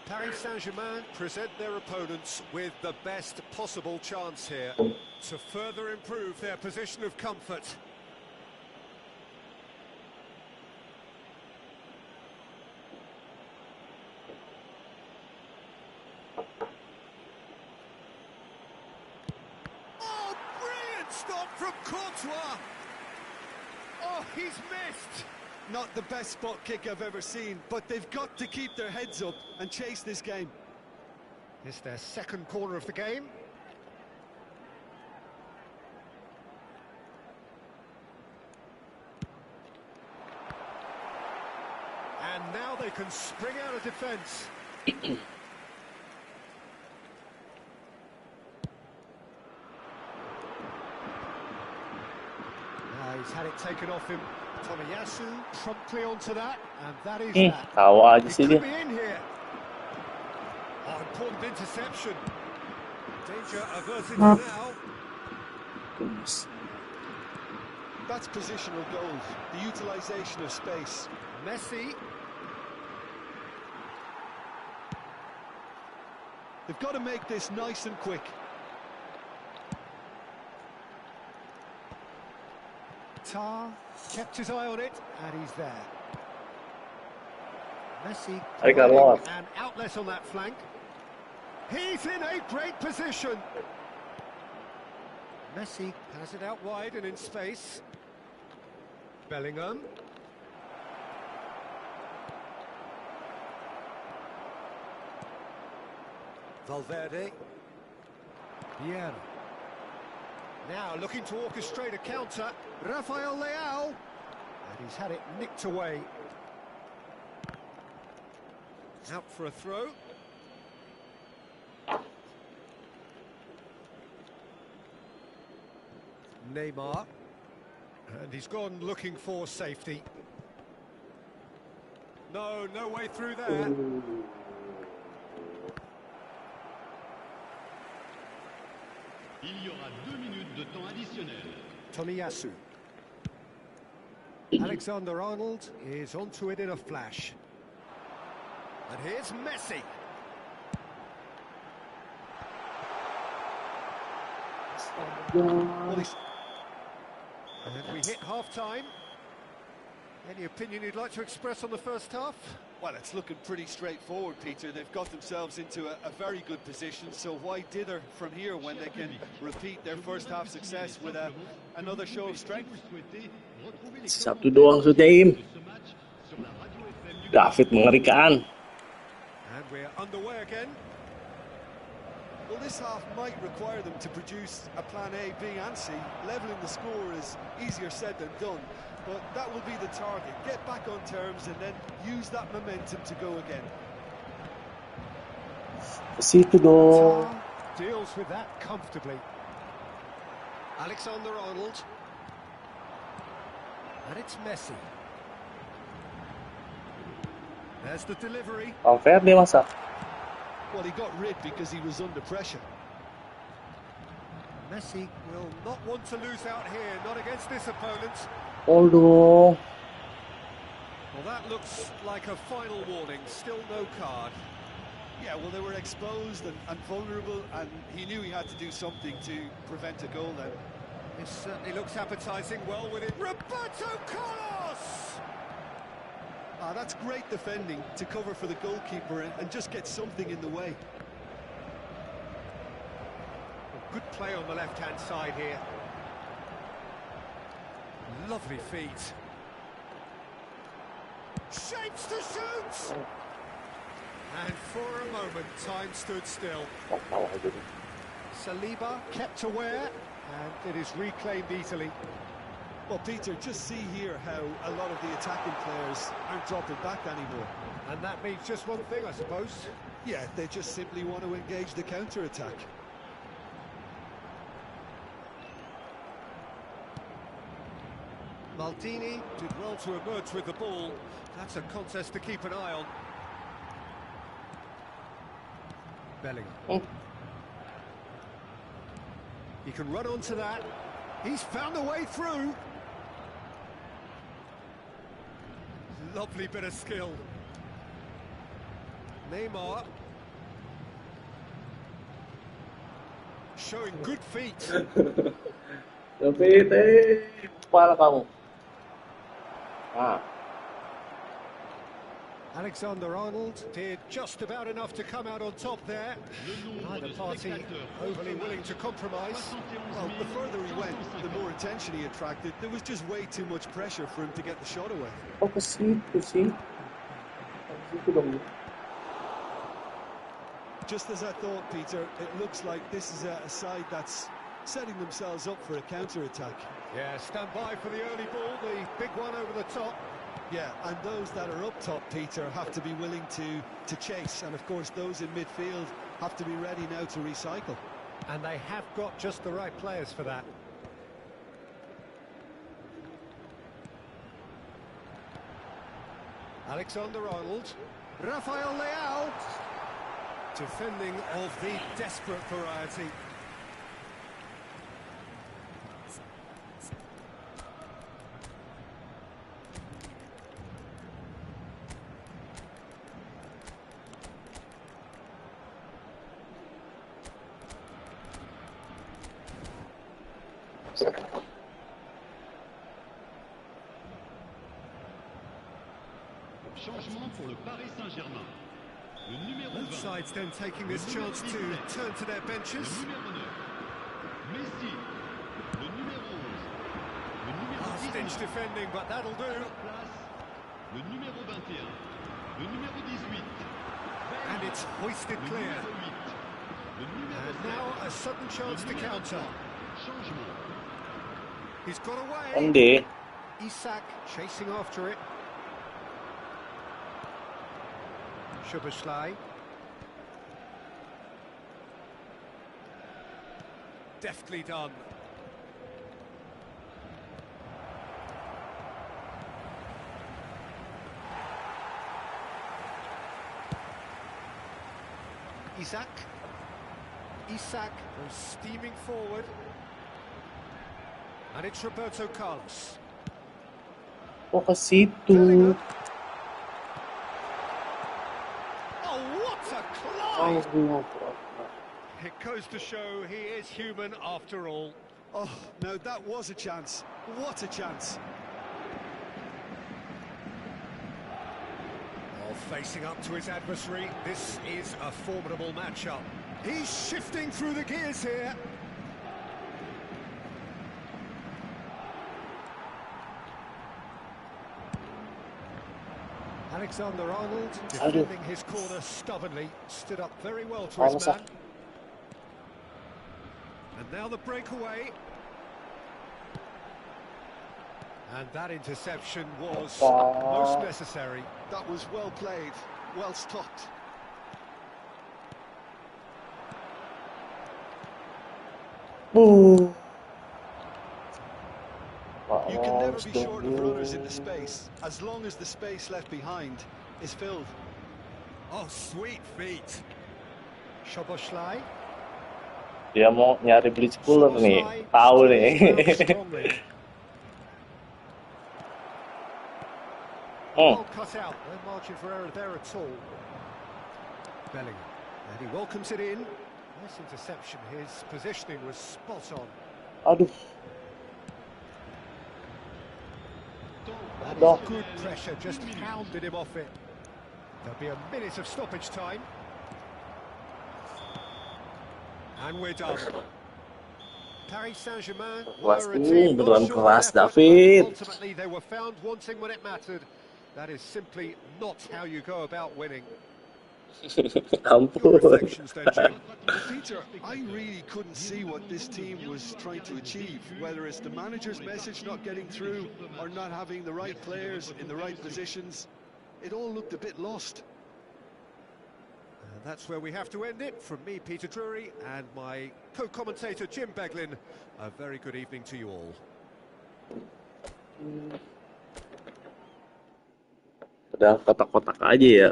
Paris Saint-Germain present their opponents with the best possible chance here to further improve their position of comfort. Oh, brilliant stop from Courtois! Oh, he's missed! Not the best spot kick I've ever seen, but they've got to keep their heads up and chase this game. It's their second corner of the game. And now they can spring out of defence. He's had it taken off him. Tomiyasu promptly onto that, and that is that. Tawa aja He sih could dia. be in here. Oh, important interception. Danger averted for now. That's positional goals, the utilisation of space. Messi. They've got to make this nice and quick. Tar kept his eye on it, and he's there. Messi I got providing lost. an outlet on that flank. He's in a great position. Messi has it out wide and in space. Bellingham. Valverde. Vieira. Now looking to orchestrate a counter. Rafael Leao. And he's had it nicked away. Out for a throw. Neymar. And he's gone looking for safety. No way through there. Il y aura 2 minutes de temps additionnel. Tomiyasu. Alexander-Arnold is onto it in a flash. And here's Messi. Well, And we hit half-time. Any opinion you'd like to express on the first half? well, it's looking pretty straightforward, Peter. They've got themselves into a very good position, so why dither from here when they can repeat their first half success with another show of strength? Satu doang shootnya Im. David mengerikan. And we're underway again. Well, this half might require them to produce a plan A, B and C. Levelling the score is easier said than done, but that will be the target. Get back on terms and then use that momentum to go again. Ke situ dong. Tar deals with that comfortably. Alexander-Arnold. And it's Messi. There's the delivery. Valverde masa. Well, he got rid because he was under pressure. Messi will not want to lose out here, not against this opponent. Gol dong. Well, that looks like a final warning, still no card. Yeah, well, they were exposed and vulnerable, and he knew he had to do something to prevent a goal then. It certainly looks appetising, well with it. Roberto Carlos! That's great defending to cover for the goalkeeper and just get something in the way. Good play on the left-hand side here. Lovely feet. Shapes to shoot! And for a moment, time stood still. Saliba kept aware, and it is reclaimed easily. Well, Peter, just see here how a lot of the attacking players aren't dropping back anymore. And that means just one thing, I suppose. Yeah, they just simply want to engage the counter-attack. Maldini did well to emerge with the ball. That's a contest to keep an eye on. Bellingham. He can run onto that. He's found a way through. Lovely bit of skill. Neymar. Showing good feet. David, kepala kamu. Alexander-Arnold did just about enough to come out on top there. Neither party overly willing to compromise. Well, the further he went, the more attention he attracted. There was just way too much pressure for him to get the shot away. Oh, ke situ sih. Ke situ dong. Just as I thought, Peter, it looks like this is a side that's setting themselves up for a counter-attack. Yeah, stand by for the early ball, the big one over the top. Yeah, and those that are up top, Peter, have to be willing to chase. And, of course, those in midfield have to be ready now to recycle. And they have got just the right players for that. Alexander-Arnold. Rafael Leao. Defending of the desperate variety. Changement pour le Paris Saint-Germain. Le numéro 20. Both sides then taking this chance to turn to their benches. Le numéro 9. Messi. Le numéro 11. Le numéro 19. Last-ditch defending, but that'll do. Place. Le numéro 21. Le numéro 18. And it's hoisted Le clear. numéro 8. Le numéro And 7. now a sudden chance to counter. Changement. He's got away. Onde? Isak chasing after it. Szoboszlai. Deftly done. Isak. Isak goes steaming forward. And it's Roberto Carlos. Oh, ke situ. Oh, what a Oh, climb! It goes to show he is human after all. Oh, no, that was a chance. What a chance. Oh, facing up to his adversary, this is a formidable matchup. He's shifting through the gears here. Alexander-Arnold defending his corner stubbornly, stood up very well to his man. And now the breakaway. And that interception was most necessary. That was well played, well stopped. Boom. You can never be short of runners in the space, as long as the space left behind is filled. Oh, sweet feet. Szoboszlai. Dia mau nyari blitz puller nih. Tahu nih. Well cut out, no margin for error there at all. Bellingham, and he welcomes it in. Nice interception, his positioning was spot on. Aduh. That is good pressure, just hounded him off it. There'll be a minute of stoppage time. And we're done. Paris Saint-Germain were a team not beneran short keras, of effort, David. but ultimately they were found wanting when it mattered. That is simply not how you go about winning. Your Ampun. reflections then, Jim. Peter, I really couldn't see what this team was trying to achieve, whether it's the manager's message not getting through or not having the right players in the right positions. It all looked a bit lost. And that's where we have to end it. From me, Peter Drury, and my co-commentator, Jim Beglin, a very good evening to you all. Udah kotak-kotak aja ya.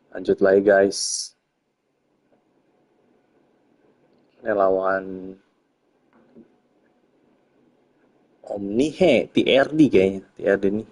Lanjut lagi guys. Ini lawan Omnihe, TRD kayaknya. TRD nih.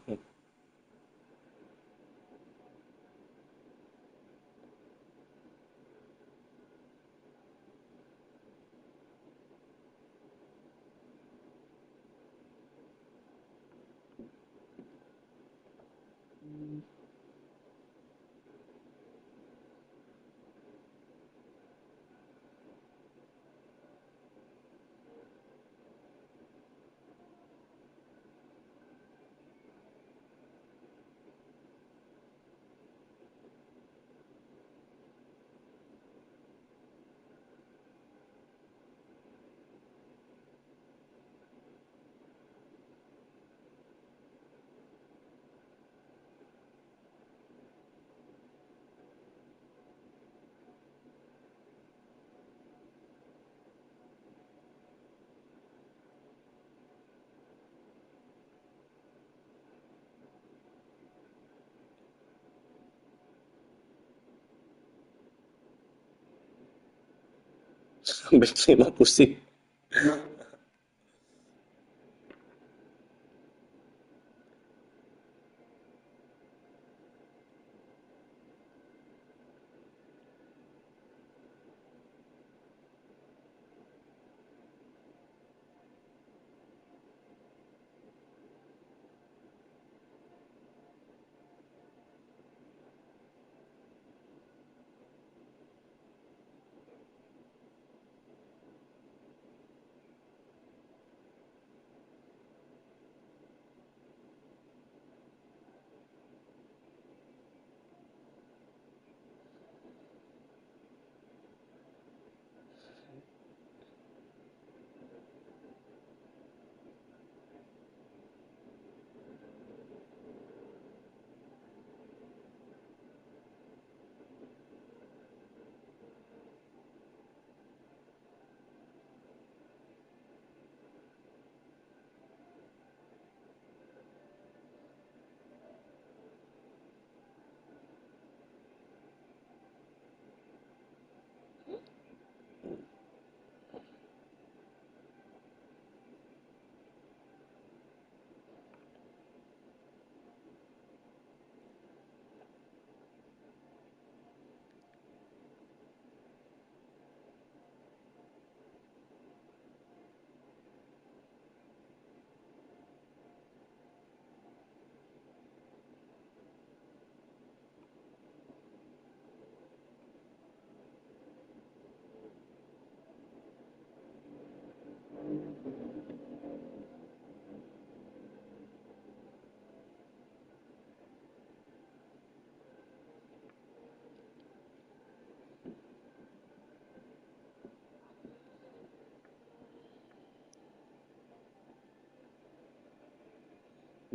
Sampai 5 pusing.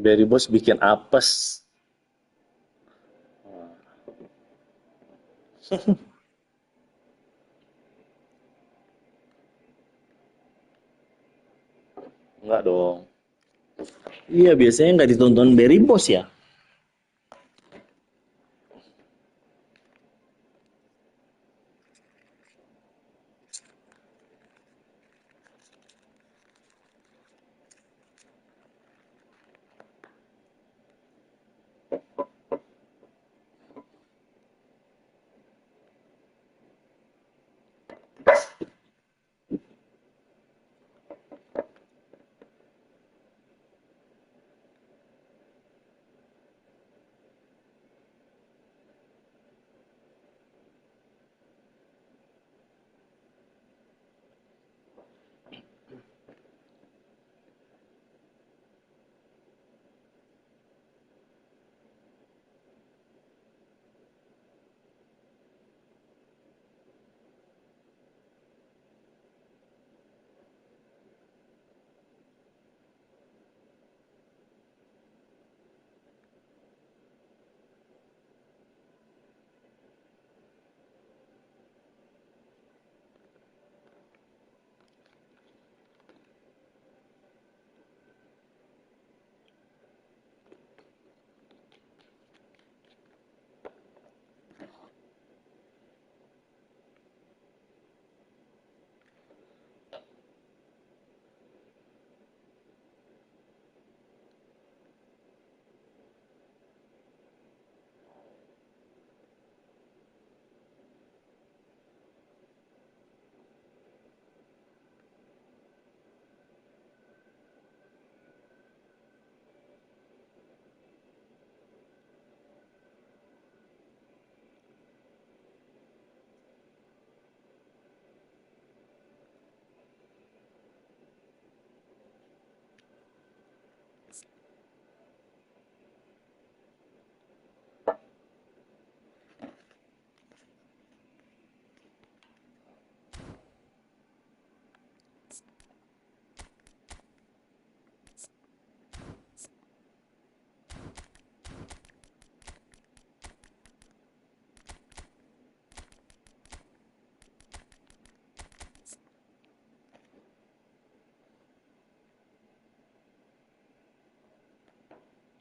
Barry Bos bikin apes. Enggak dong. Iya, biasanya nggak ditonton Barry Bos ya.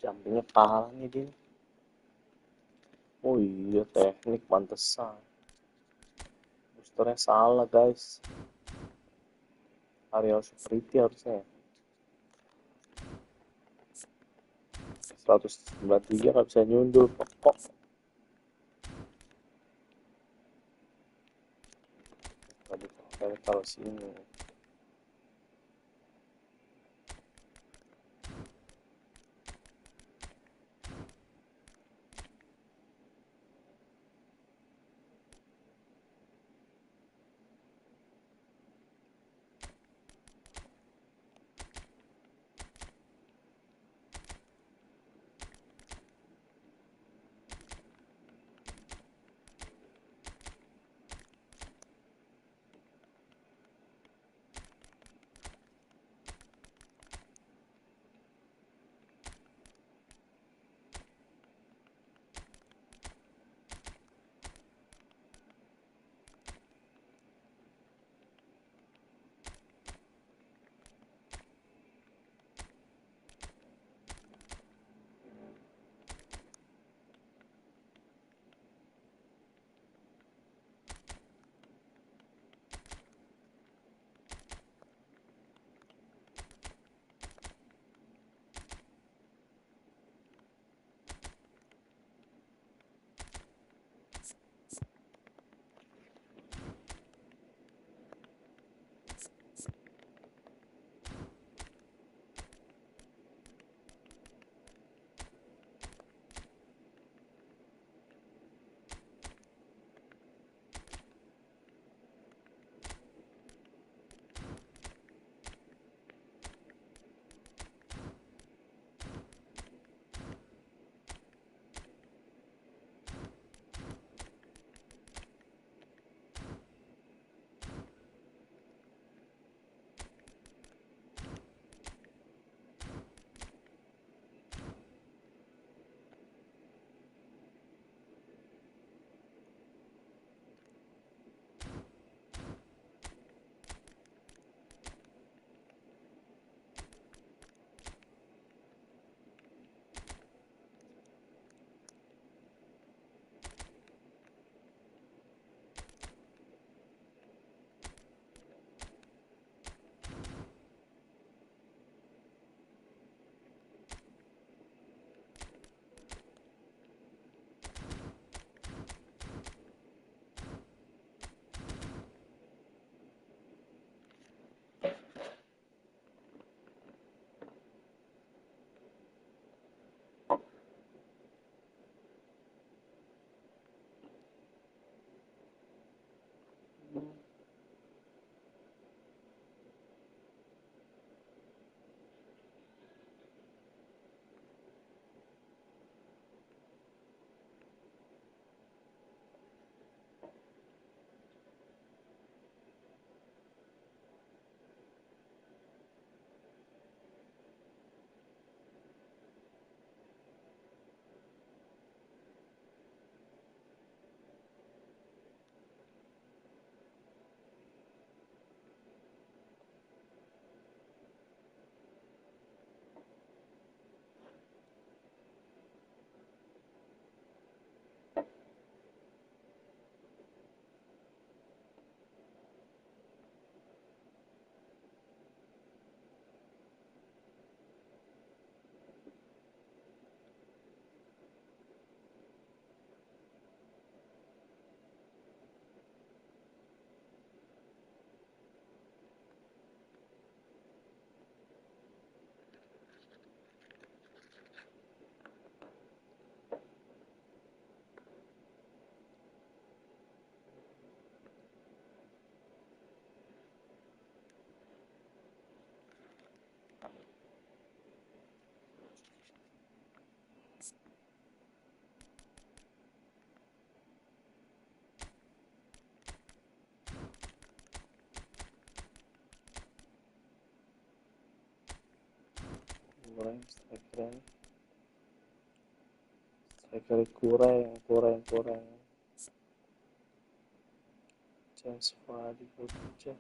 Jumpingnya kalah nih dia. Oh iya, teknik pantesan. Boosternya salah guys. Aerial Superiority harusnya. 193 nggak bisa nyundul pokok. Tadi kalau sini. Kurang striker kurang chance Fadi kerja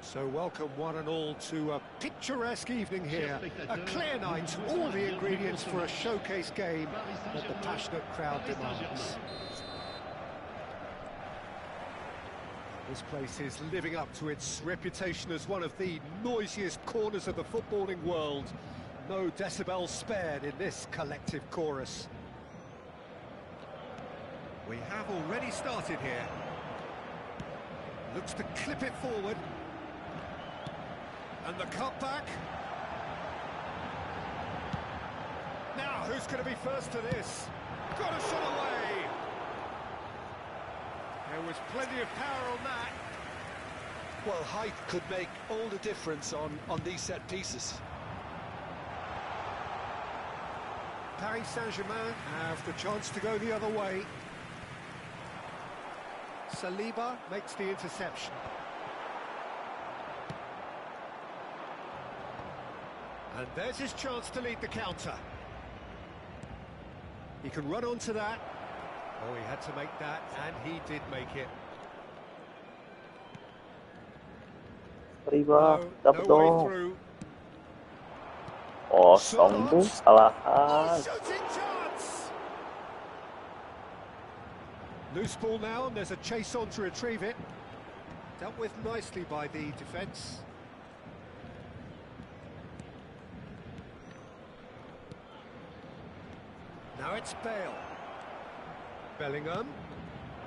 So welcome one and all to a picturesque evening here. A clear night, all the ingredients for a showcase game that the passionate crowd demands. This place is living up to its reputation as one of the noisiest corners of the footballing world. No decibels spared in this collective chorus. We have already started here. Looks to clip it forward. And the cutback. Now, who's going to be first to this? Got a shot away. There was plenty of power on that. Well, height could make all the difference on these set pieces. Paris Saint-Germain have the chance to go the other way. Saliba makes the interception. And there's his chance to lead the counter. He can run onto that. Oh, he had to make that, and he did make it. Riba, dapat no way dong. through. Kosong tuh, salahan. Shooting chance! Loose ball now, and there's a chase on to retrieve it. Dealt with nicely by the defence. Now it's Bale. Bellingham.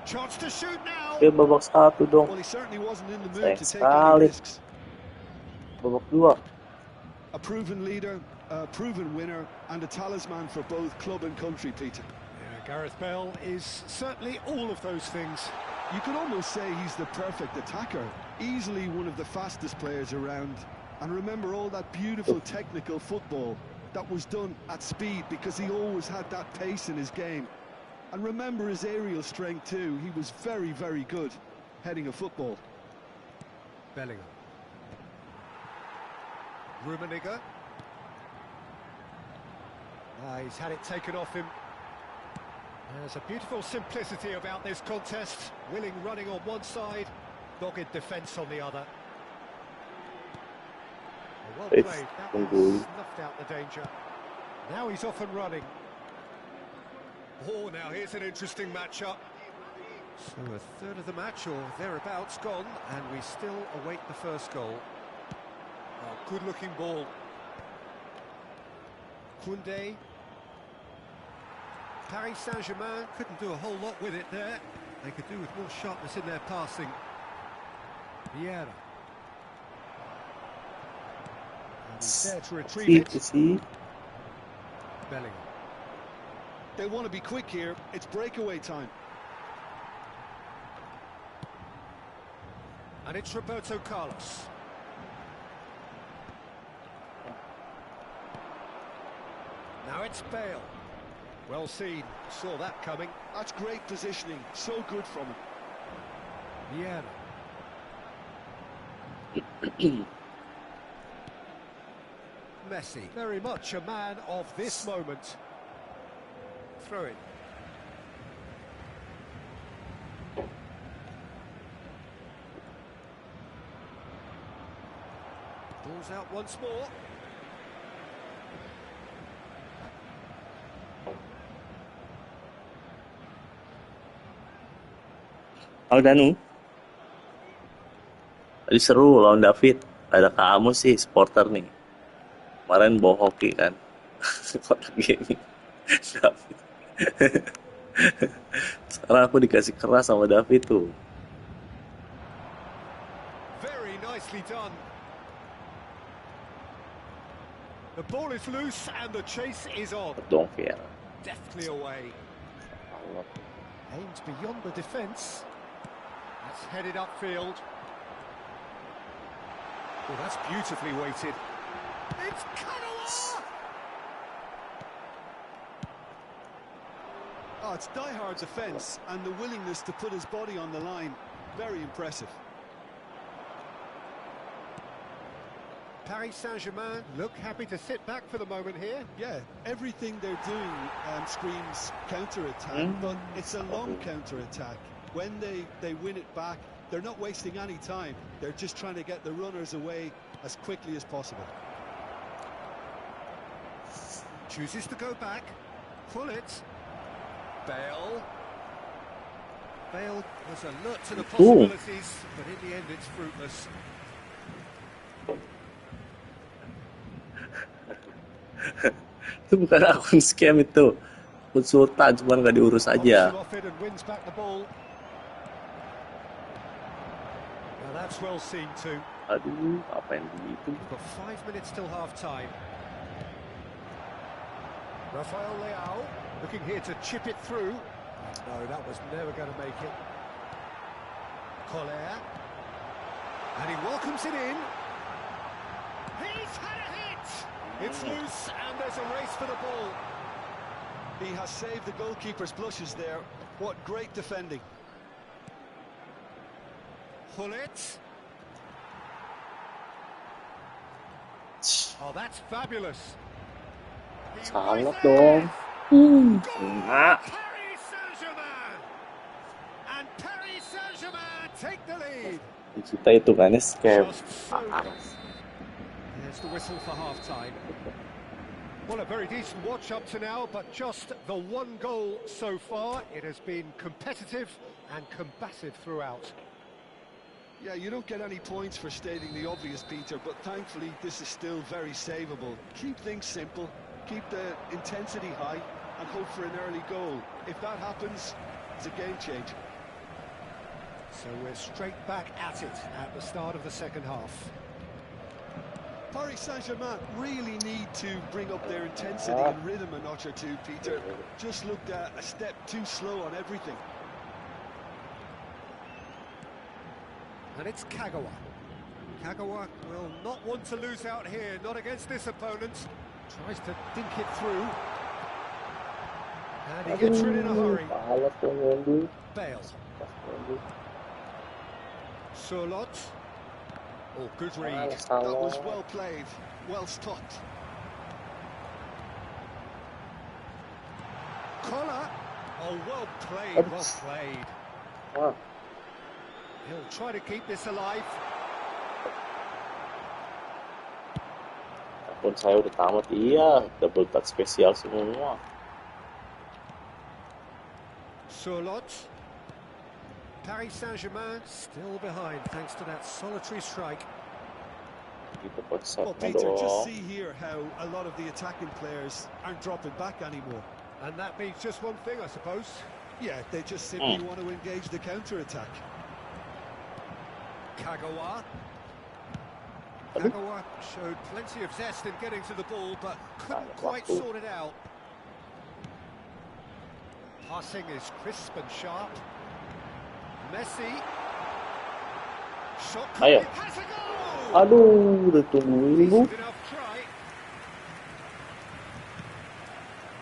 Chance to shoot now. Dia babak satu dong. Well, he certainly wasn't in the mood Sayang to take any sekali. risks. Babak dua. A proven leader, a proven winner, and a talisman for both club and country, Peter. Yeah, Gareth Bale is certainly all of those things. You could almost say he's the perfect attacker, easily one of the fastest players around. And remember all that beautiful technical football that was done at speed, because he always had that pace in his game. And remember his aerial strength too. He was very, very good heading a football. Bellingham. Rummenigge. He's had it taken off him. There's a beautiful simplicity about this contest. Willing running on one side, dogged defence on the other. Well played. That was snuffed out the danger. Now he's off and running. Oh, now here's an interesting matchup. So a third of the match or thereabouts gone, and we still await the first goal. Oh, good-looking ball. Koundé. Paris Saint-Germain couldn't do a whole lot with it there. They could do with more sharpness in their passing. Vieira. And he's there to retrieve it. Bellingham. They want to be quick here. It's breakaway time. And it's Roberto Carlos. Now it's Bale. Well seen. Saw that coming. That's great positioning. So good from him. Vieira. Messi. Very much a man of this moment. Throw it. Ball's out once more. Halo Danu, tadi seru lawan David. Ada kamu sih, supporter nih. Kemarin bawa hoki kan. Kotak gaming. David. Sekarang aku dikasih keras sama David tuh. Very nicely done. The ball is loose and the chase is on. Dong Fier. Deftly away. Aimed beyond the defence. That's headed upfield. Oh, that's beautifully weighted. It's Kanawa! Oh, it's die-hard defence and the willingness to put his body on the line. Very impressive. Paris Saint-Germain look happy to sit back for the moment here. Yeah, everything they're doing screams counter-attack, but it's a long counter-attack. When they win it back, they're not wasting any time. They're just trying to get the runners away as quickly as possible. Chooses to go back. Pull it. Bale. Bale was alert to the possibilities, but in the end it's fruitless. Itu bukan akun scam itu. Konsultan, cuman nggak diurus aja. Now that's well seen too. Aduh, apa yang begitu? We've got 5 minutes till half time. Rafael Leao looking here to chip it through. No, that was never going to make it. Collier. And he welcomes it in. He's had a hit! It's loose and there's a race for the ball. He has saved the goalkeeper's blushes there. What great defending. Hullet. Oh, that's fabulous. Sangat dong. Kena. Paris Saint-Germain. And Paris Saint-Germain take the lead. Kita itu kan scam. There's the whistle for half-time. Well, a very decent watch up to now, but just the one goal so far. It has been competitive and combative throughout. Yeah, you don't get any points for stating the obvious, Peter, but thankfully this is still very savable. Keep things simple, keep the intensity high, and hope for an early goal. If that happens, it's a game changer. So we're straight back at it at the start of the second half. Paris Saint-Germain really need to bring up their intensity and rhythm a notch or two, Peter. Just looked a step too slow on everything. And it's Kagawa. Kagawa will not want to lose out here, not against this opponent. Tries to dink it through. And he gets rid in a hurry. Bale. Surlot. Oh, good read. That was well played, well stopped. Collar. Oh, well played, well played. He'll try to keep this alive. Akun saya udah tamat, iya. Double touch spesial semua. Surlot. Paris Saint-Germain still behind thanks to that solitary strike. Well, Peter, just see here how a lot of the attacking players aren't dropping back anymore. And that means just one thing, I suppose. Yeah, they just simply want to engage the counter-attack. Kagawa. Kagawa showed plenty of zest in getting to the ball, but couldn't quite sort it out. Passing is crisp and sharp. Messi. Shot Ayo. has a goal! Aduh, udah tungguin bu. Decent enough try.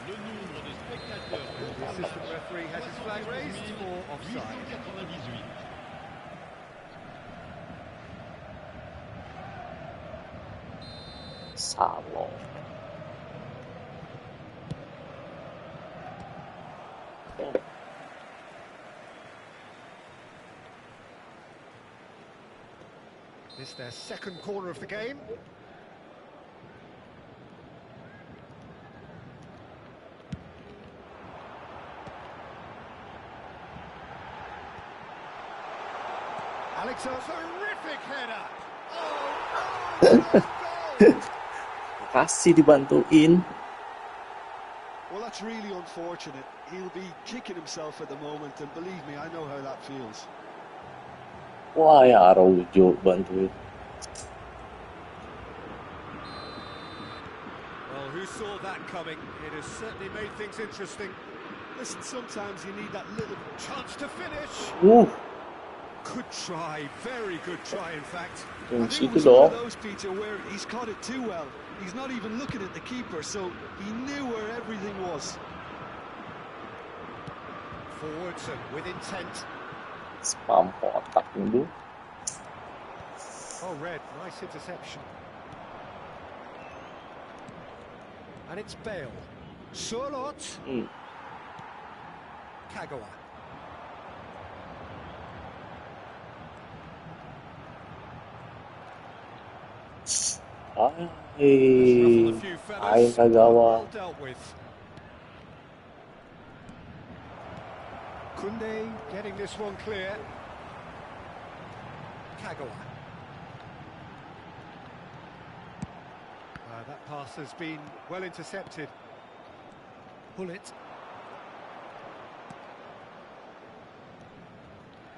Le nombre de spectateurs The assistant referee has his flag raised for offside. 898. Salo. This is their second corner of the game. Alexander, terrific header. Oh, goal. Kasih dibantuin. Well, that's really unfortunate. He'll be kicking himself at the moment, and believe me, I know how that feels. Wah, ya Araujo bantuin. Well, who saw that coming? It has certainly made things interesting. Listen, sometimes you need that little Chance to finish. Good try, very good try, in fact. I Kunci think it itu was one of dong. those, Peter, where he's caught it too well. He's not even looking at the keeper, so he knew where everything was. Forwards and with intent. Spam kotak dulu. Oh, Red, nice interception. And it's Bale. Surlot. Kagawa. Ay, Kagawa. Well dealt with. Kunde getting this one clear. Kagawa. That pass has been well intercepted. Bullet.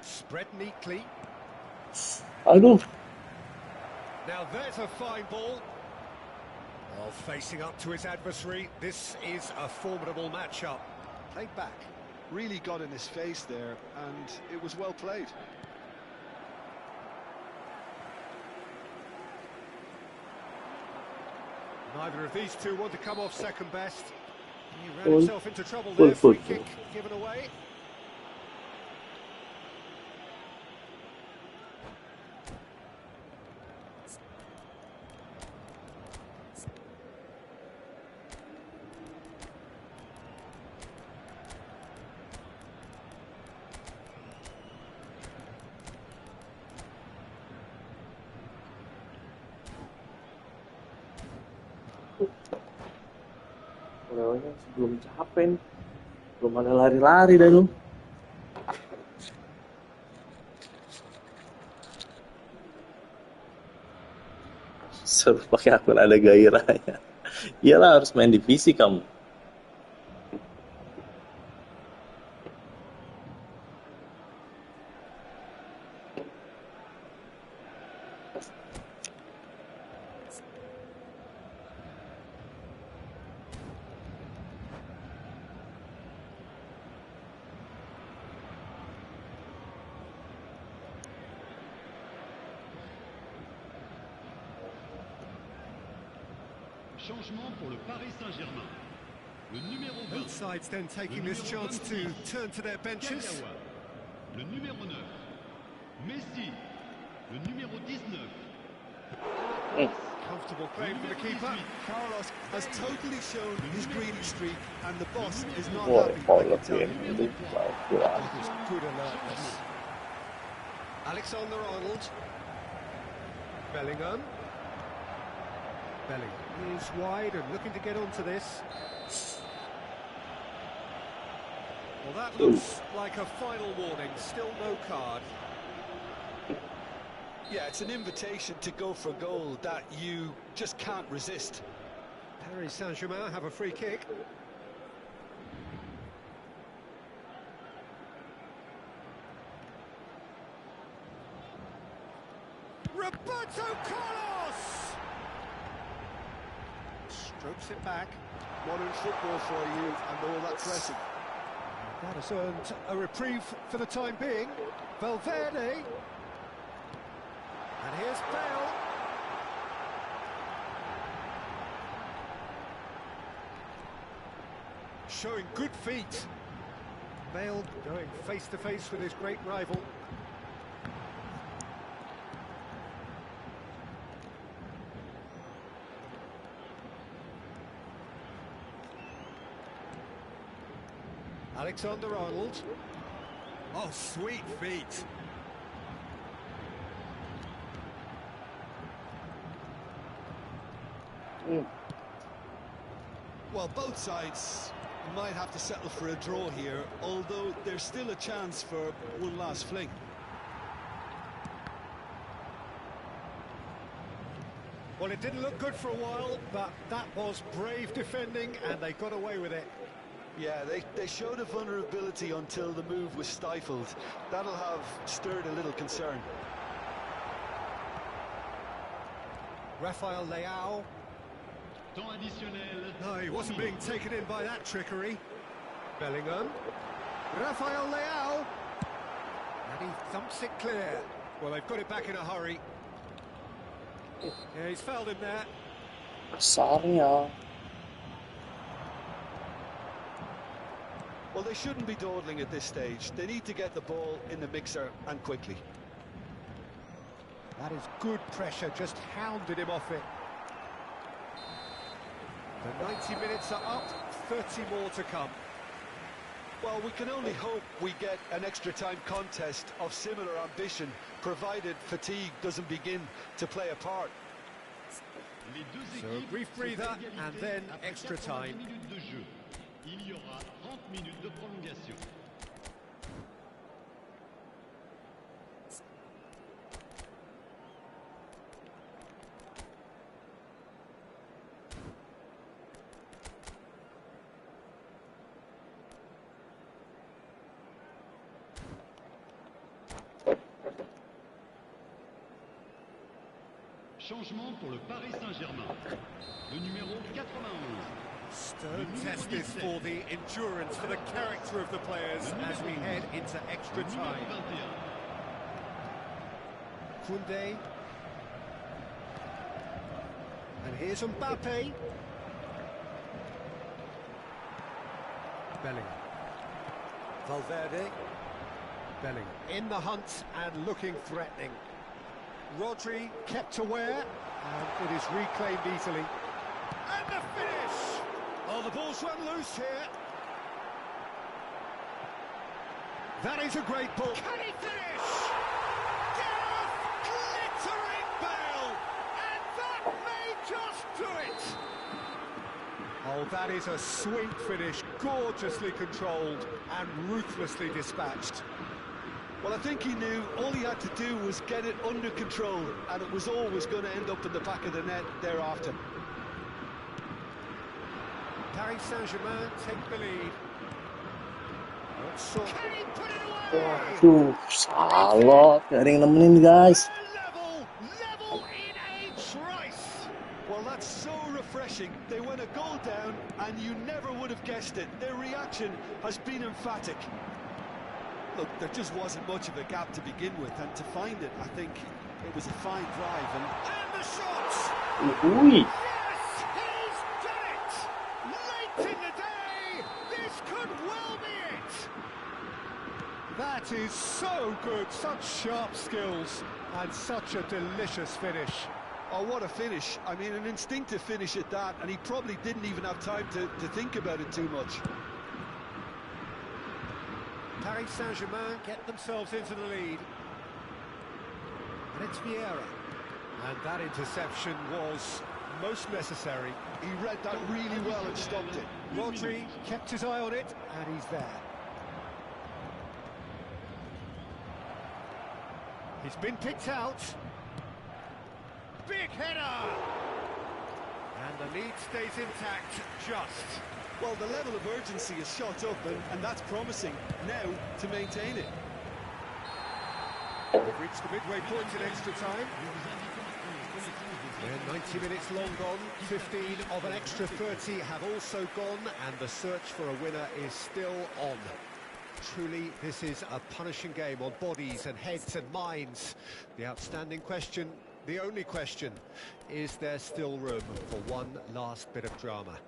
Spread neatly. Aduh. Now there's a fine ball. Well, facing up to his adversary, this is a formidable matchup. Played back. Really got in his face there, and it was well played. Neither of these two want to come off second best. He ran himself into trouble there. Free kick given away. Lewanya sebelum capek, belum ada lari-lari dah lu. Seru pakai akun ada gairahnya. Iyalah harus main divisi kamu. Changement pour le Paris Saint-Germain. Le numéro 20. Both sides then taking this chance to turn to their benches. Kagawa. Le numéro 9. Messi. Le numéro 19. Comfortable claim for the keeper. Carlos has totally shown his greedy streak, and the boss is not Wah, happy, I Paulo can tell you. itu That was good alertness. Alexander-Arnold. Bellingham. Bellingham is wide and looking to get onto this. Well, that looks like a final warning. Still no card. Yeah, it's an invitation to go for goal that you just can't resist. Paris Saint-Germain have a free kick. Roberto Carlos! Strokes it back. Modern football for you, and all that pressing. That has earned a reprieve for the time being. Valverde. And here's Bale. Showing good feet. Bale going face to face with his great rival. Alexander-Arnold. Oh, sweet feet. Well, both sides might have to settle for a draw here, although there's still a chance for one last fling. Well, it didn't look good for a while, but that was brave defending, and they got away with it. Yeah, they showed a vulnerability until the move was stifled. That'll have stirred a little concern. Rafael Leao. Temps additionnel. No, he wasn't being taken in by that trickery. Bellingham. Rafael Leao. And he thumps it clear. Well, they've got it back in a hurry. Yeah, he's fouled him there. Sorry ya. Well, they shouldn't be dawdling at this stage. They need to get the ball in the mixer, and quickly. That is good pressure, just hounded him off it. The 90 minutes are up, 30 more to come. Well, we can only hope we get an extra-time contest of similar ambition, provided fatigue doesn't begin to play a part. So a brief breather, and then extra time. Il y aura 30 minutes de prolongation. Changement pour le Paris Saint-Germain. Le numéro 91. Stern test is for the endurance, for the character of the players as we head into extra time. Koundé. And here's Mbappe. Bellingham. Valverde. Bellingham in the hunt and looking threatening. Rodri kept aware, and it is reclaimed easily. And the finish! Oh, the ball's run loose here. That is a great ball. Can he finish? Gareth, glittering bell! And that may just do it! Oh, that is a sweet finish, gorgeously controlled and ruthlessly dispatched. Well, I think he knew all he had to do was get it under control, and it was always going to end up in the back of the net thereafter. Paris Saint-Germain take the lead. Can he put it away? Waduh, salah. Gak ada yang nemenin, guys. Level in a trice. Well, that's so refreshing. They went a goal down, and you never would have guessed it. Their reaction has been emphatic. Look, there just wasn't much of a gap to begin with, and to find it, I think it was a fine drive. And the shots! Uhuy. Yes, he's done it! Late in the day, this could well be it! That is so good, such sharp skills, and such a delicious finish. oh, what a finish. I mean, an instinctive finish at that, and he probably didn't even have time to think about it too much. Paris Saint-Germain get themselves into the lead. And it's Vieira. And that interception was most necessary. He read that really well and stopped it. Rodri kept his eye on it, and he's there. He's been picked out. Big header! And the lead stays intact, just. Well, the level of urgency is shot up, and that's promising. Now, to maintain it. We've reached the midway point in extra time. Yeah, 90 minutes long gone, 15 of an extra 30 have also gone, and the search for a winner is still on. Truly, this is a punishing game on bodies and heads and minds. The outstanding question, the only question, is there still room for one last bit of drama?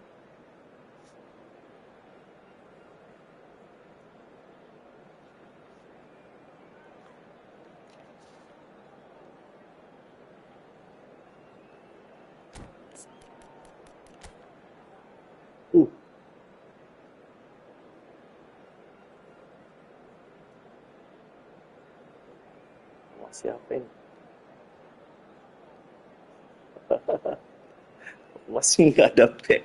Siapa ini? Masih nggak ada back.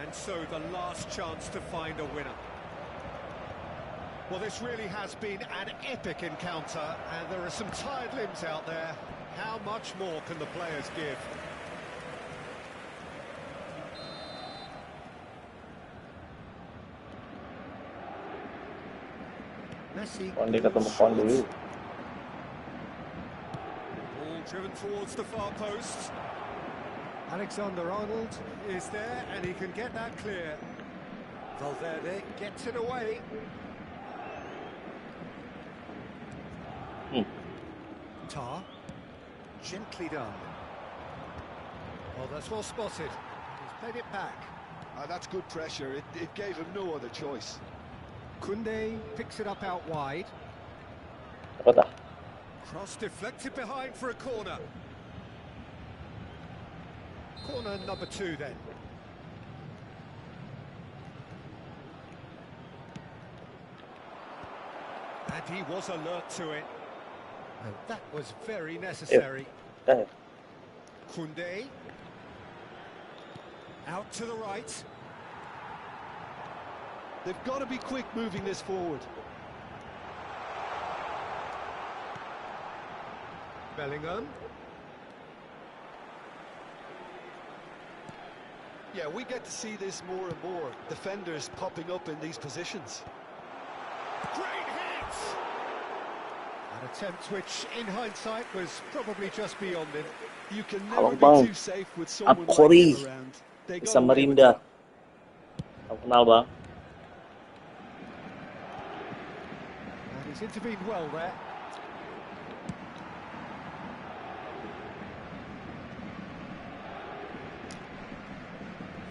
And so the last chance to find a winner. Well, this really has been an epic encounter, and there are some tired limbs out there. How much more can the players give? Messi. Konde ketemu Konde. Ball driven towards the far post. Alexander-Arnold is there, and he can get that clear. Valverde gets it away. Tar. Gently done. Oh, that's well spotted. He's played it back. That's good pressure. It gave him no other choice. Koundé picks it up out wide. Apa dah? Cross deflected behind for a corner. Corner number 2 then. And he was alert to it. And that was very necessary. Koundé. Out to the right. They've got to be quick moving this forward. Bellingham. Yeah, we get to see this more and more. Defenders popping up in these positions. Great hit! An attempt which, in hindsight, was probably just beyond him. You can Halo, never Bang. be too safe with someone like Corey. him around. They Bisa got away with Samarinda. that. Aku kenal bang. And he's intervened well there.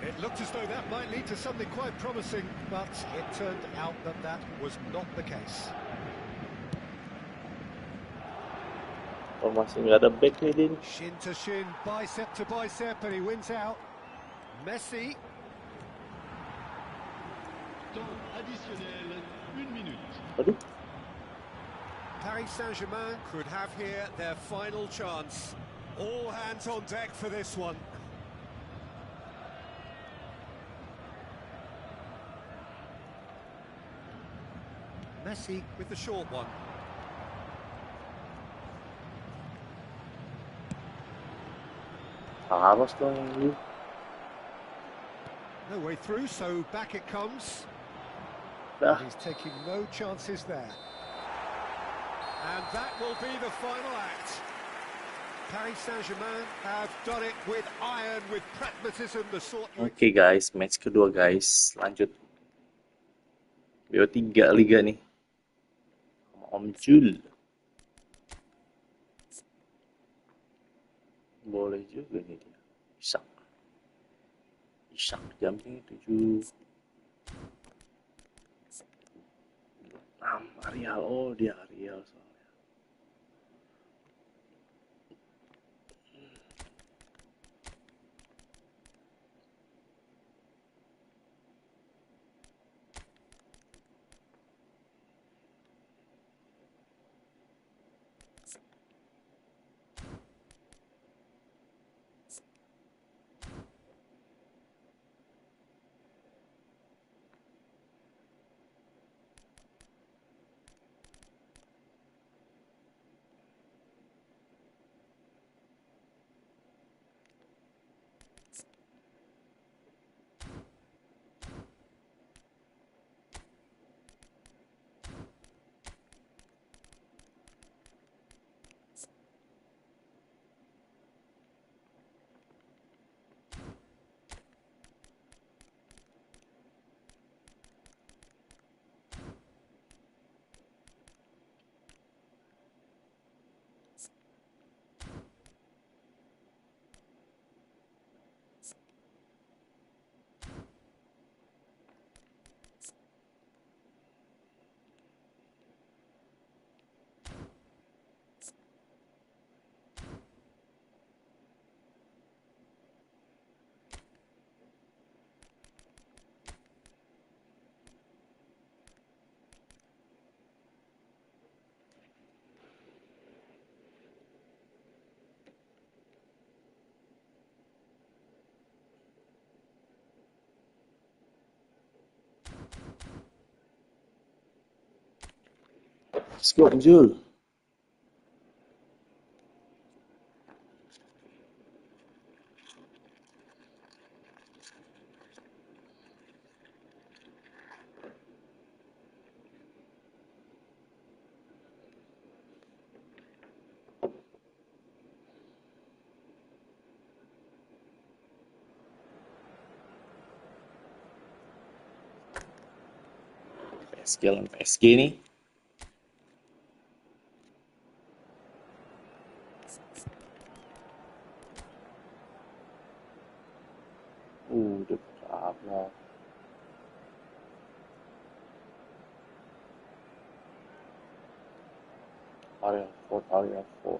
It looked as though that might lead to something quite promising, but it turned out that that was not the case. Oh, masih nggak ada back nih Din. Shin to shin, bicep to bicep, and he wins out. Messi. Temps additionnel, 1 minute. Aduh. Paris Saint-Germain could have here their final chance. All hands on deck for this one. Messi with the short one. Harus dong ini. No way through, so back it comes. Dah. He's taking no chances there. And that will be the final act. Paris Saint-Germain have done it with iron, with pragmatism, the sort you... Oke guys, match kedua guys. Lanjut. BO3 Liga nih. Sama Om Jul. Boleh juga nih dia. Isak. Isak jamnya 7. 6 Arial. Oh, dia Arial soalnya. Let's go, Jul. PSG lawan PSG nih. Udah apa? Area 4.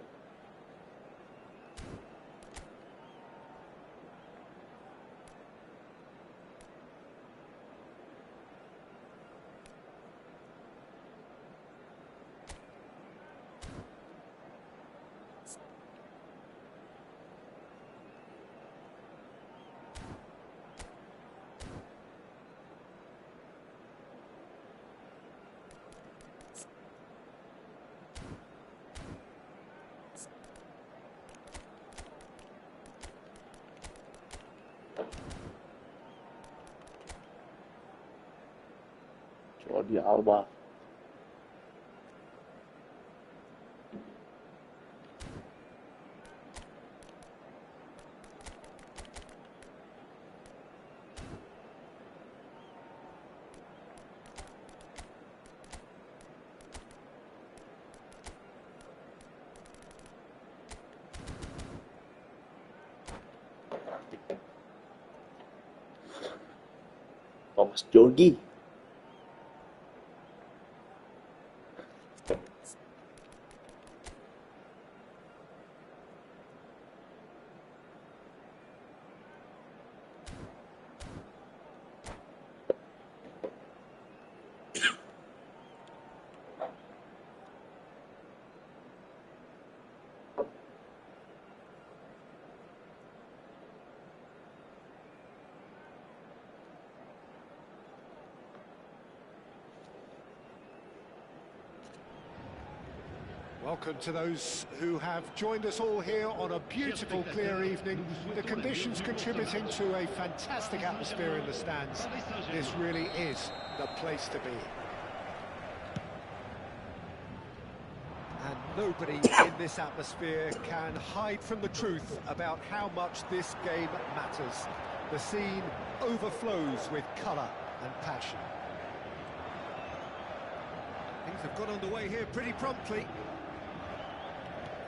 Jordi Alba. Thomas Jordi. Welcome to those who have joined us all here on a beautiful, clear evening. The conditions contributing to a fantastic atmosphere in the stands. This really is the place to be. And nobody in this atmosphere can hide from the truth about how much this game matters. The scene overflows with colour and passion. Things have got underway here pretty promptly.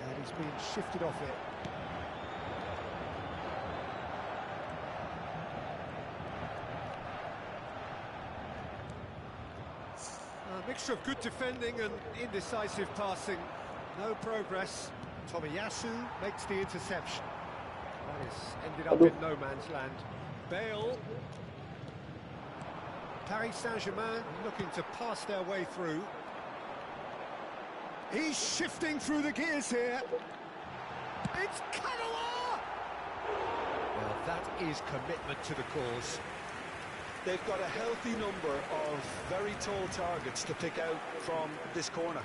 And he's been shifted off it. A mixture of good defending and indecisive passing. No progress. Tomiyasu makes the interception. That has ended up in no man's land. Bale. Paris Saint-Germain looking to pass their way through. He's shifting through the gears here. It's Kagawa! Well, that is commitment to the cause. They've got a healthy number of very tall targets to pick out from this corner.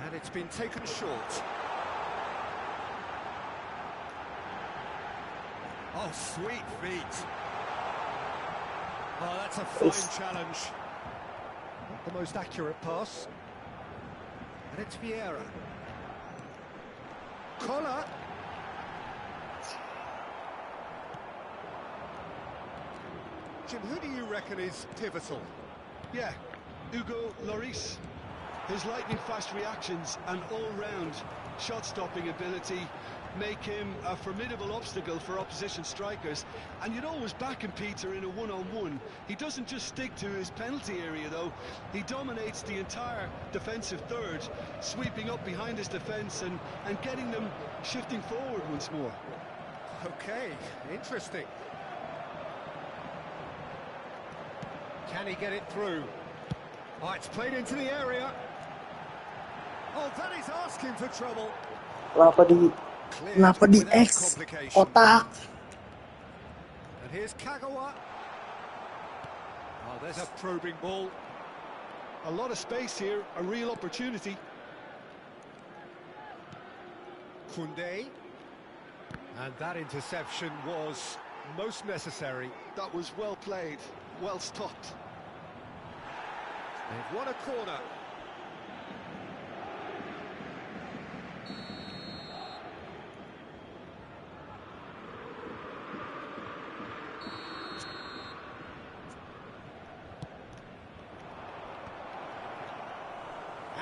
And it's been taken short. Oh, sweet feet. Oh, that's a fine challenge. Not the most accurate pass. And it's Vieira. Collar. Jim, who do you reckon is pivotal? Yeah, Hugo Lloris. His lightning-fast reactions and all-round shot-stopping ability make him a formidable obstacle for opposition strikers. And you'd always back him, Peter, in a one-on-one. He doesn't just stick to his penalty area, though. He dominates the entire defensive third, sweeping up behind his defence and getting them shifting forward once more. Okay, interesting. Can he get it through? Oh, it's played into the area. Oh, that is asking for trouble. Kenapa di X otak? And here's Kagawa. Oh, there's a probing ball. A lot of space here, a real opportunity. Koundé. And that interception was most necessary. That was well played, well stopped. They've won a corner.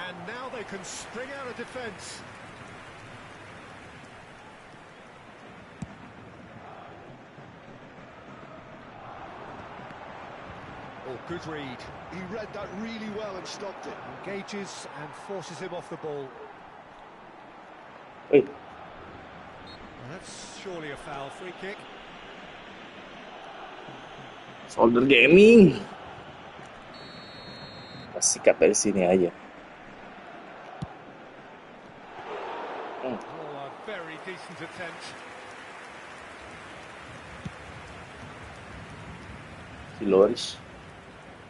And now they can spring out a defence. Oh, good read. He read that really well and stopped it. Engages and forces him off the ball. Wih, That's surely a foul. Free kick. Solder Gaming. Sikat dari sini aja. Oh, a very decent attempt. Si Loris.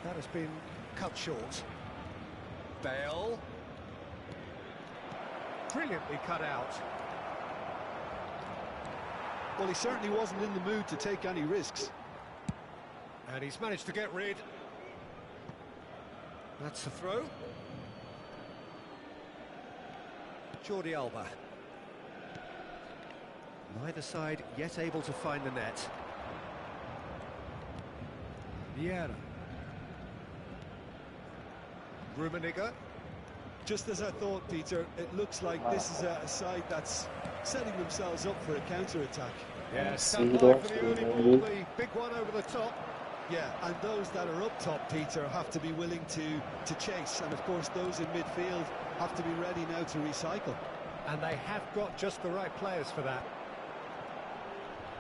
That has been cut short. Bale. Brilliantly cut out. Well, he certainly wasn't in the mood to take any risks. And he's managed to get rid. That's the throw. Jordi Alba. Neither side yet able to find the net. Vieira. Rummenigge. Just as I thought, Peter, it looks like this is a side that's setting themselves up for a counter-attack. Yeah, stand by for the early ball, the big one over the top. Yeah, and those that are up top, Peter, have to be willing to chase. And, of course, those in midfield have to be ready now to recycle. And they have got just the right players for that.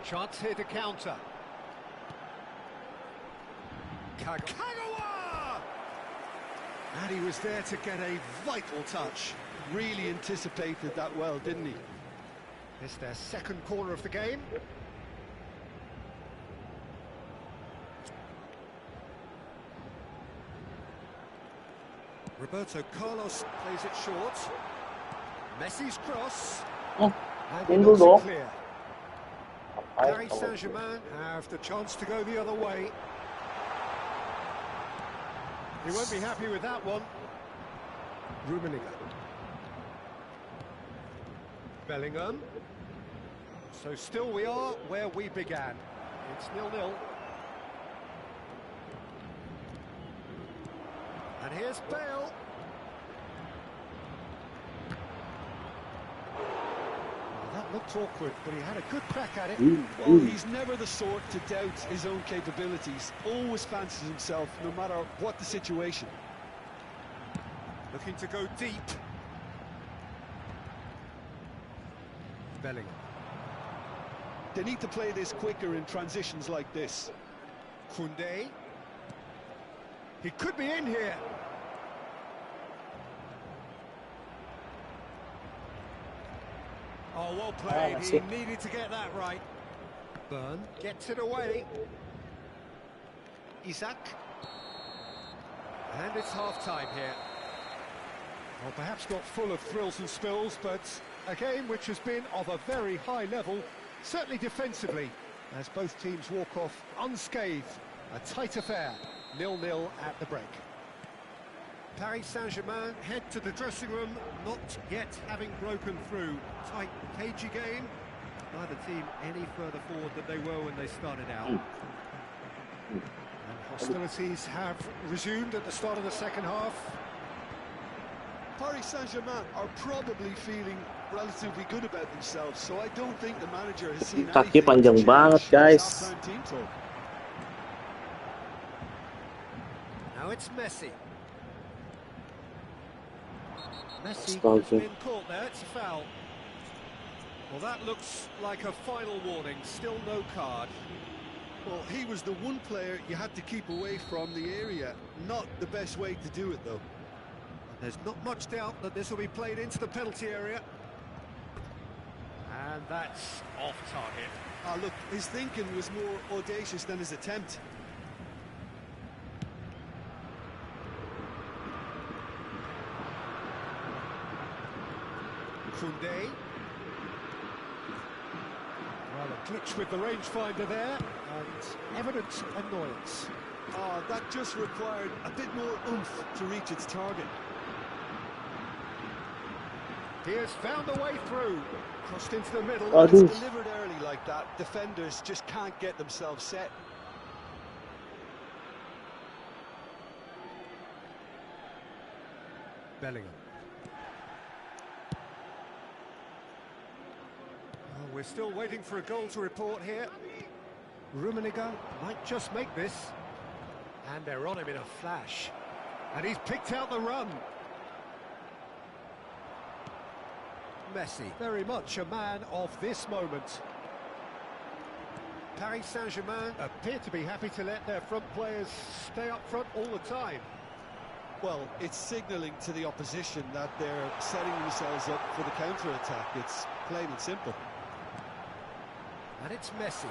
Chance here to counter. Kagawa! And he was there to get a vital touch. Really anticipated that well, didn't he? It's their second corner of the game. Roberto Carlos plays it short. Messi's cross. Oh, And he mundur knocks it dong. clear. Ngapain Paris kalau Saint-Germain have the chance to go the other way. He won't be happy with that one. Rummenigge. Bellingham. So still we are where we began. It's 0-0. And here's Bale. Well, that looked awkward, but he had a good crack at it. Well, he's never the sort to doubt his own capabilities. Always fancies himself, no matter what the situation. Looking to go deep. Bellingham. They need to play this quicker in transitions like this. Koundé. He could be in here. Oh, well played. He needed to get that right. Burn gets it away. Isaac. And it's half-time here. Well, perhaps not full of thrills and spills, but a game which has been of a very high level, certainly defensively, as both teams walk off unscathed. A tight affair, 0-0 at the break. Paris Saint-Germain head to the dressing room, not yet having broken through. Tight, cagey game. Neither team any further forward than they were when they started out. And hostilities have resumed at the start of the second half. Paris Saint-Germain are probably feeling relatively good about themselves, so I don't think the manager has seen Kaki anything panjang to banget, change guys. his halftime team talk. Now it's Messi. Messi Astaga. has been caught there, it's a foul. Well, that looks like a final warning, still no card. Well, he was the one player you had to keep away from the area. Not the best way to do it, though. There's not much doubt that this will be played into the penalty area. And that's off target. Ah, look, his thinking was more audacious than his attempt. Koundé. Well, a glitch with the rangefinder there, and evident annoyance. Oh, that just required a bit more oomph to reach its target. He has found a way through. Crossed into the middle. When it's delivered early like that, defenders just can't get themselves set. Bellingham. Oh, we're still waiting for a goal to report here. Rummenigge might just make this. And they're on him in a flash. And he's picked out the run. Messi, very much a man of this moment. Paris Saint-Germain appear to be happy to let their front players stay up front all the time. Well, it's signalling to the opposition that they're setting themselves up for the counter-attack. It's plain and simple. And it's Messi.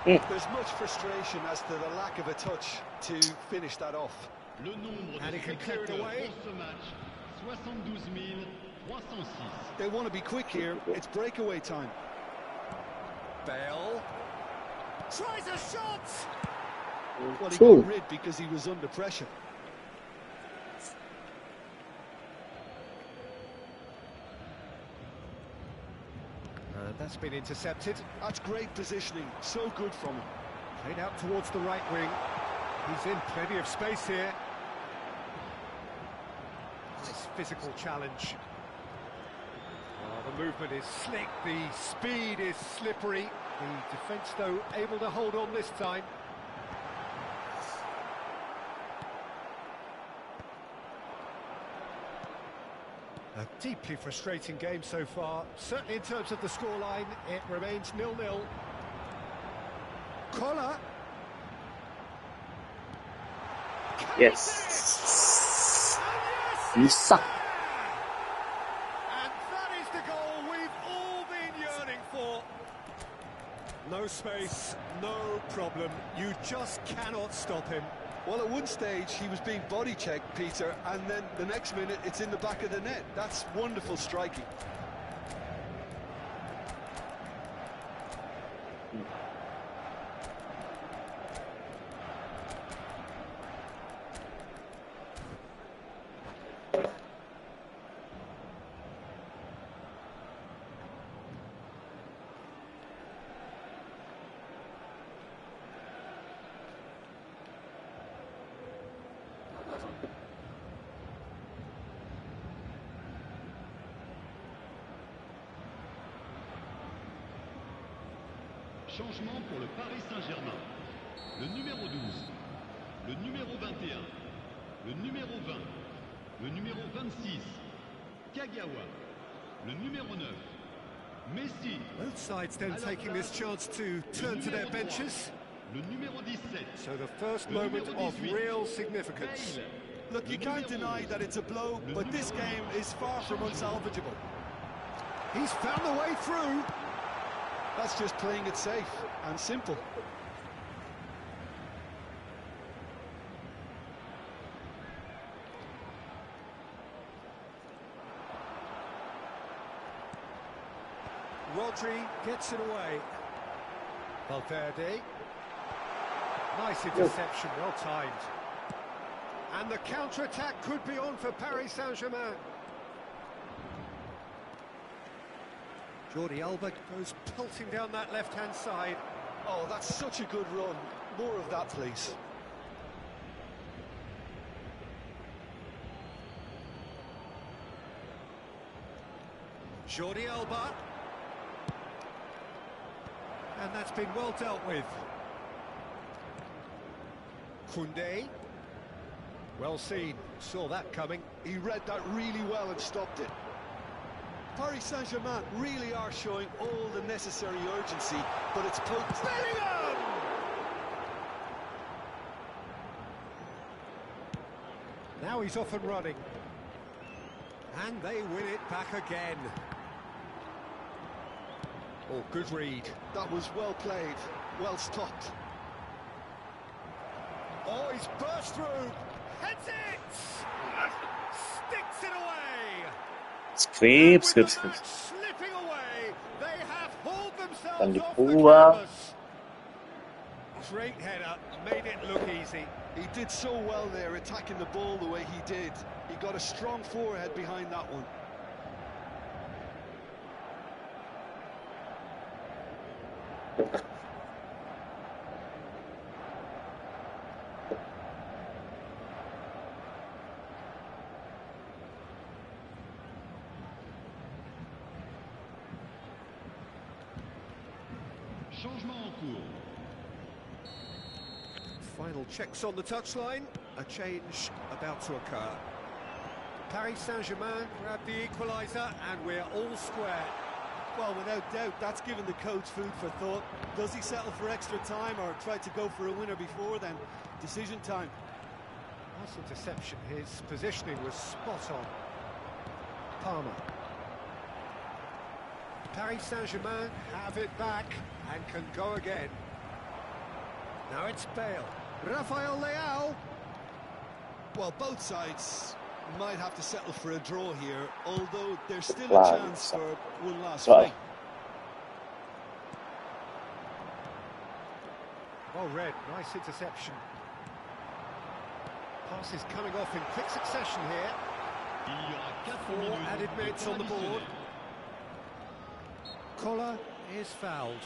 There's much frustration as to the lack of a touch to finish that off. Le nombre And de he can clear it spectateurs away. pour ce match, 72 306. They want to be quick here. It's breakaway time. Bale tries a shot. Well, he got rid because he was under pressure. And that's been intercepted. That's great positioning. So good from him. Played out towards the right wing. He's in plenty of space here. Nice physical challenge. Oh, the movement is slick, the speed is slippery. The defence, though, able to hold on this time. A deeply frustrating game so far. Certainly in terms of the scoreline, it remains 0-0. Collar. Yes. You suck. And that is the goal we've all been yearning for. No space, no problem. You just cannot stop him. Well, at one stage, he was being body-checked, Peter, and then the next minute, it's in the back of the net. That's wonderful striking. Changement pour le Paris Saint-Germain. Le numéro 12, le numéro 21, le numéro 20, le numéro 26, Kagawa, le numéro 9, Messi. Both sides then taking this chance to turn to their benches. Le numéro 17. So the first moment of real significance. Look, you can't deny that it's a blow, but this game is far from unsalvageable. He's found the way through. That's just playing it safe and simple. Rodri gets it away. Valverde. Nice interception, well timed. And the counter-attack could be on for Paris Saint-Germain. Jordi Alba goes pelting down that left-hand side. Oh, that's such a good run. More of that, please. Jordi Alba. And that's been well dealt with. Koundé. Well seen, saw that coming. He read that really well and stopped it. Paris Saint-Germain really are showing all the necessary urgency, but it's potent. Bellingham! Now he's off and running. And they win it back again. Oh, good read. That was well played, well stopped. Oh, he's burst through. Heads it! Sticks it Skrip. Slipping away, they have hauled Akan themselves off the dibuang. canvas. Great header, made it look easy. He did so well there, attacking the ball the way he did. He got a strong forehead behind that one. Changement en cours. Final checks on the touchline. A change about to occur. Paris Saint-Germain grab the equaliser and we're all square. Well, without doubt, that's given the coach food for thought. Does he settle for extra time or try to go for a winner before then? Decision time. Last interception, his positioning was spot on. Palmer. Paris Saint-Germain have it back and can go again. Now it's Bale. Rafael Leao. Well, both sides might have to settle for a draw here, although there's still a Wow. chance for one last Wow. fight. Well read, nice interception. Passes coming off in quick succession here. Il y aura 4 Four minutes added de minutes temps on the board. additionnel. Collar is fouled.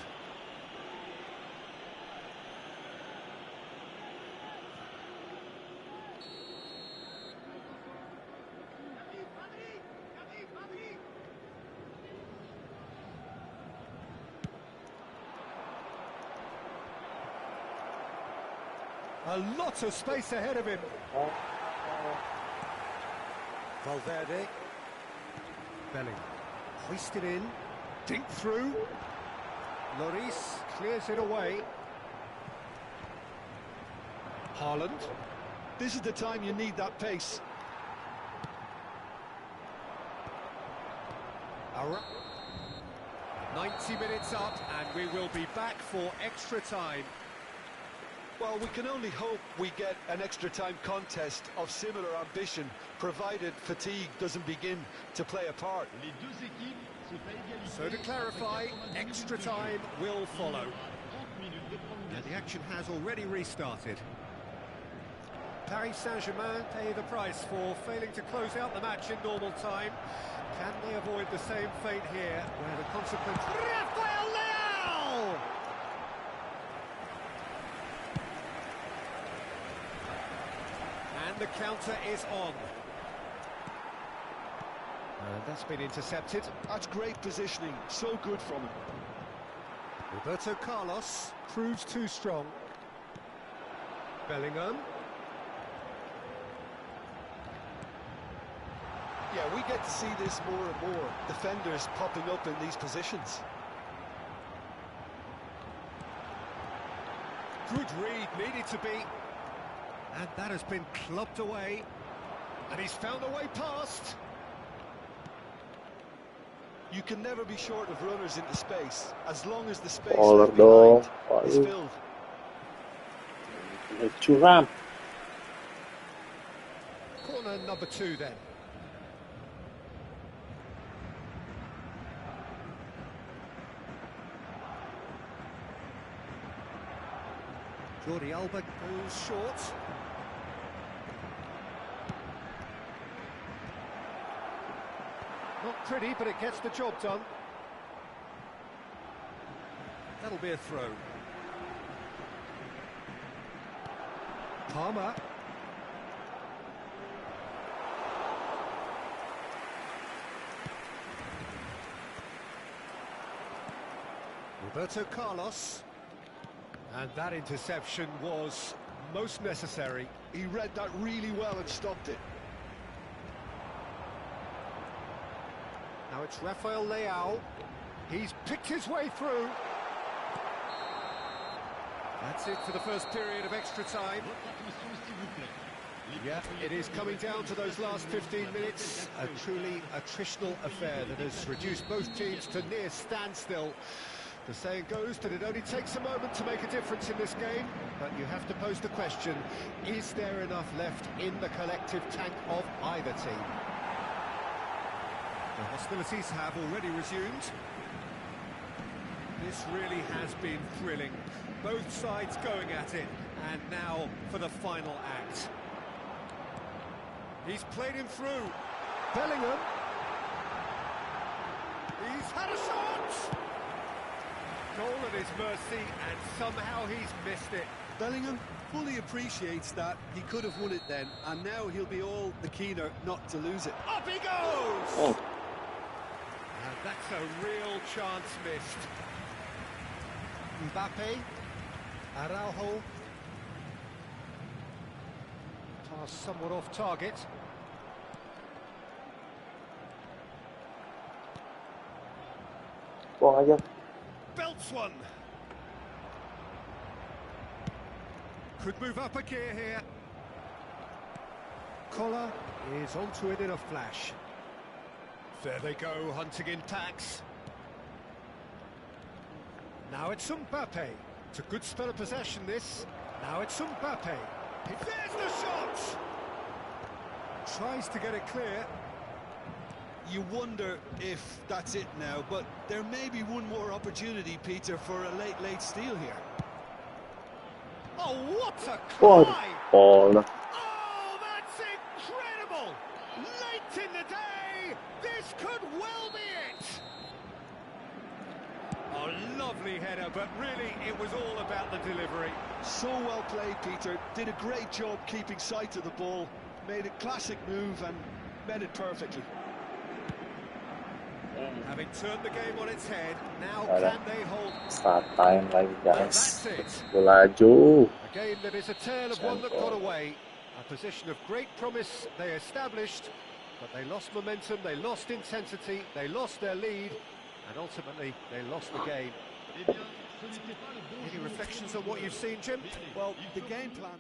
A lot of space ahead of him. Valverde. Belling. Hoisted in. Dink through. Lloris clears it away. Haaland. This is the time you need that pace. Ara. 90 minutes up and we will be back for extra time. Well, we can only hope we get an extra time contest of similar ambition, provided fatigue doesn't begin to play a part. Les deux équipes sont à égalité. So to clarify, extra time will follow. 30 minutes de And prolongation. the action has already restarted. Paris Saint-Germain pay the price for failing to close out the match in normal time. Can they avoid the same fate here, where the consequence... Rafael Leao! And the counter is on. And that's been intercepted. That's great positioning, so good from him. Roberto Carlos proves too strong. Bellingham. Yeah, we get to see this more and more, defenders popping up in these positions. Good read, needed to be. And that has been clubbed away. And he's found a way past. You can never be short of runners into space, as long as the space Baller left dong. behind is Aduh, filled. curam. Corner number 2 then. Jordi Alba goes short. Not pretty, but it gets the job done. That'll be a throw. Palmer. Roberto Carlos. And that interception was most necessary. He read that really well and stopped it. Now it's Rafael Leao. He's picked his way through. That's it for the first period of extra time. Votre attention, s'il vous plaît. Les Yeah, it is coming down to those last 15 minutes. A truly attritional affair that has reduced both teams to near standstill. The saying goes that it only takes a moment to make a difference in this game, but you have to pose the question, is there enough left in the collective tank of either team? The hostilities have already resumed. This really has been thrilling. Both sides going at it. And now for the final act. He's played him through. Bellingham. He's had a shot! Goal at his mercy, and somehow he's missed it. Bellingham fully appreciates that. He could have won it then, and now he'll be all the keener not to lose it. Up he goes! Oh, And that's a real chance missed. Mbappe. Araujo. Pass somewhat off target. buang aja. Belts one. Could move up a gear here. Collar is onto it in a flash. There they go, hunting in packs. Now it's Mbappe. It's a good spell of possession, this. Now it's Mbappe. There's the shot! Tries to get it clear. You wonder if that's it now, but there may be one more opportunity, Peter, for a late steal here. Oh, what a Waduh, climb! gol dah. Oh, that's incredible! Late in the day, this could well be it! Oh, lovely header, but really it was all about the delivery. So well played, Peter. Did a great job keeping sight of the ball. Made a classic move and met it perfectly. Having turned the game on its head, now Ada. can they hold? Start time lagi And guys. that's it. Gue laju. A game that is a tale of one that got away. A position of great promise they established, but they lost momentum, they lost intensity, they lost their lead, and ultimately they lost the game. Eh bien, ce n'était pas le bon Any jour. reflections on what you've seen, Jim? Well, the game plan...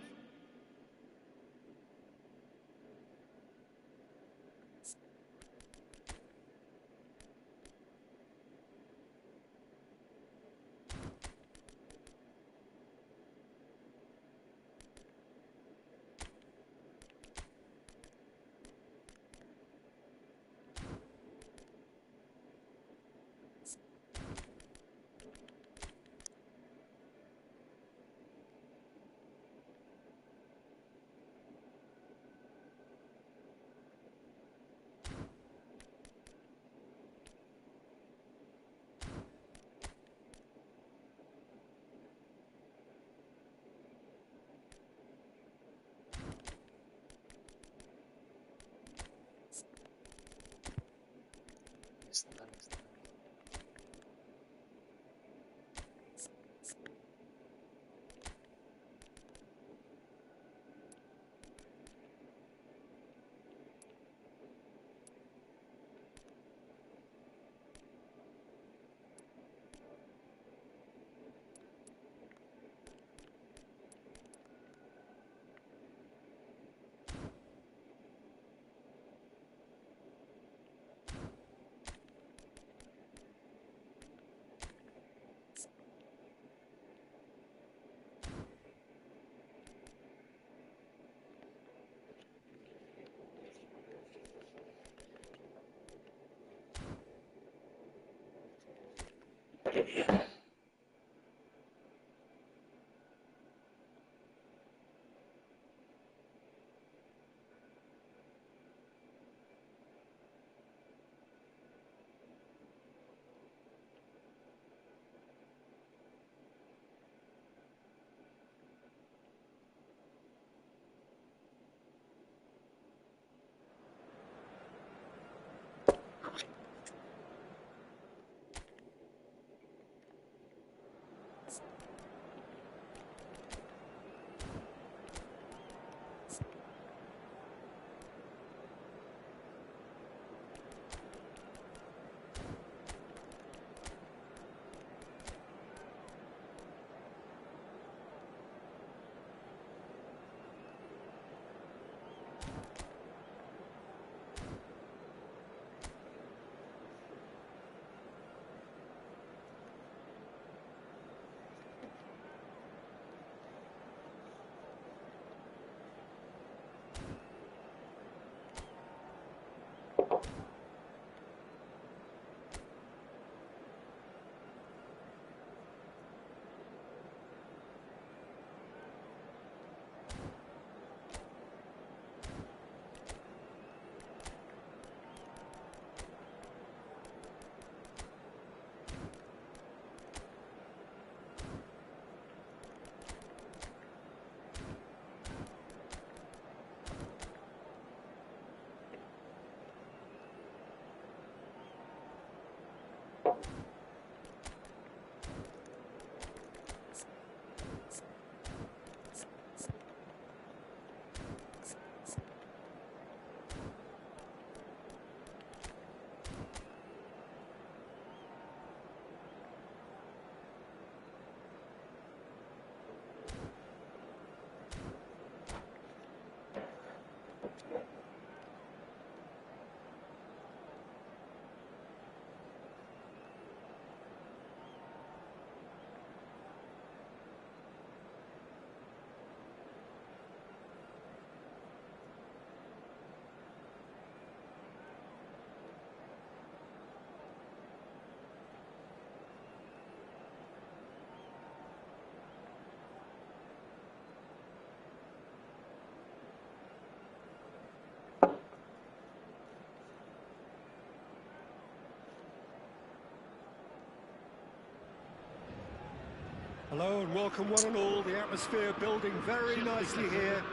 Hello and welcome one and all. The atmosphere building very nicely here.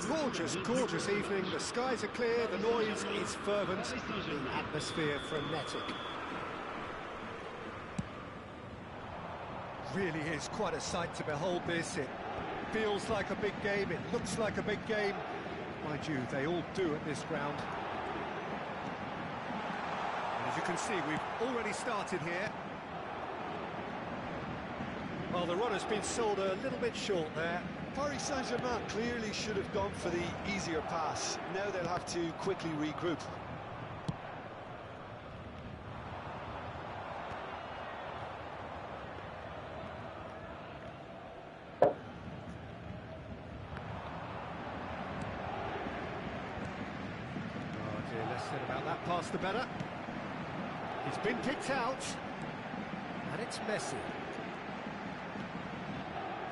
Gorgeous, gorgeous evening. The skies are clear, the noise is fervent, the atmosphere frenetic. Really is quite a sight to behold this. It feels like a big game, it looks like a big game. Mind you, they all do at this ground. And as you can see, we've already started here. Well, the run has been sold a little bit short there. Paris Saint-Germain clearly should have gone for the easier pass. Now they'll have to quickly regroup. Oh dear, less said about that pass the better. It's been picked out. And it's Messi.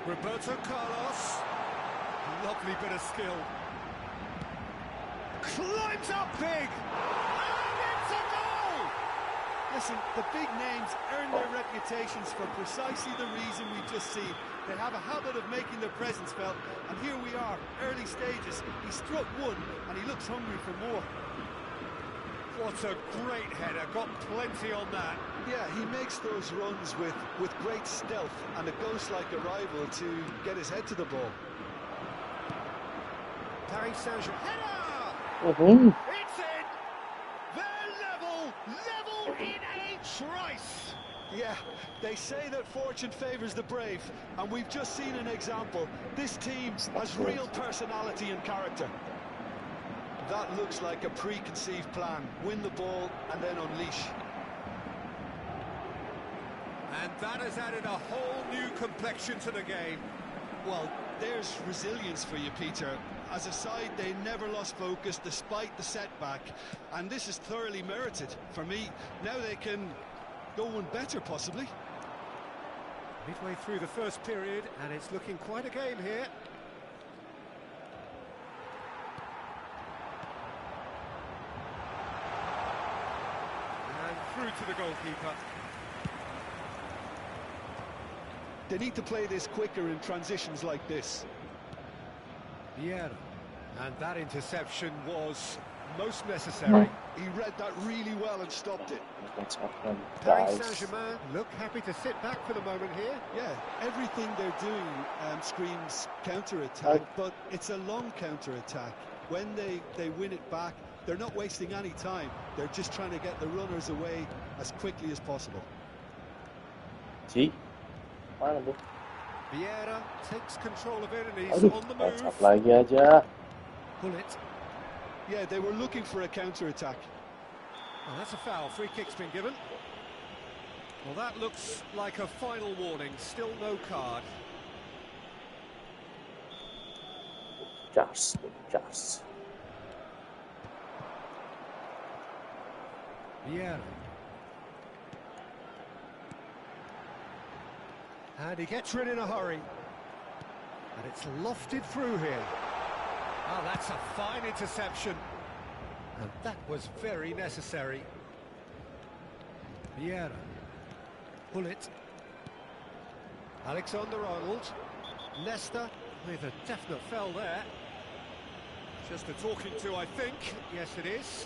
Roberto Carlos. Lovely bit of skill. Climbs up big. And it's a goal! Listen, the big names earn their reputations for precisely the reason we've just seen. They have a habit of making their presence felt, and here we are, early stages. He struck one, and he looks hungry for more. What a great header, got plenty on that. Yeah, he makes those runs with great stealth and a ghost-like arrival to get his head to the ball. Paris Saint-Germain. Header! It's in! They're level in a trice! Yeah, they say that fortune favours the brave, and we've just seen an example. This team has real personality and character. That looks like a preconceived plan. Win the ball and then unleash. And that has added a whole new complexion to the game. Well, there's resilience for you, Peter. As a side, they never lost focus despite the setback, and this is thoroughly merited. For me, now they can go one better, possibly. Midway through the first period, and it's looking quite a game here. Through to the goalkeeper. They need to play this quicker in transitions like this. Vieira. And that interception was most necessary. He read that really well and stopped it. Paris Saint-Germain look happy to sit back for the moment here. Yeah, everything they're doing screams counter-attack, but it's a long counter-attack. When they win it back, they're not wasting any time. They're just trying to get the runners away as quickly as possible. See? Mana tuh? Vieira takes control of it and he's Aduh, on the move. tap lagi aja. Pull it. Yeah, they were looking for a counter-attack. Oh, that's a foul. Free kick's been given. Well, that looks like a final warning. Still no card. Charge. Vieira. And he gets rid in a hurry. And it's lofted through here. Oh, that's a fine interception. And that was very necessary. Vieira. Pull it. Alexander-Arnold. Nesta with a definite foul there. Just a talking to, I think. Yes, it is.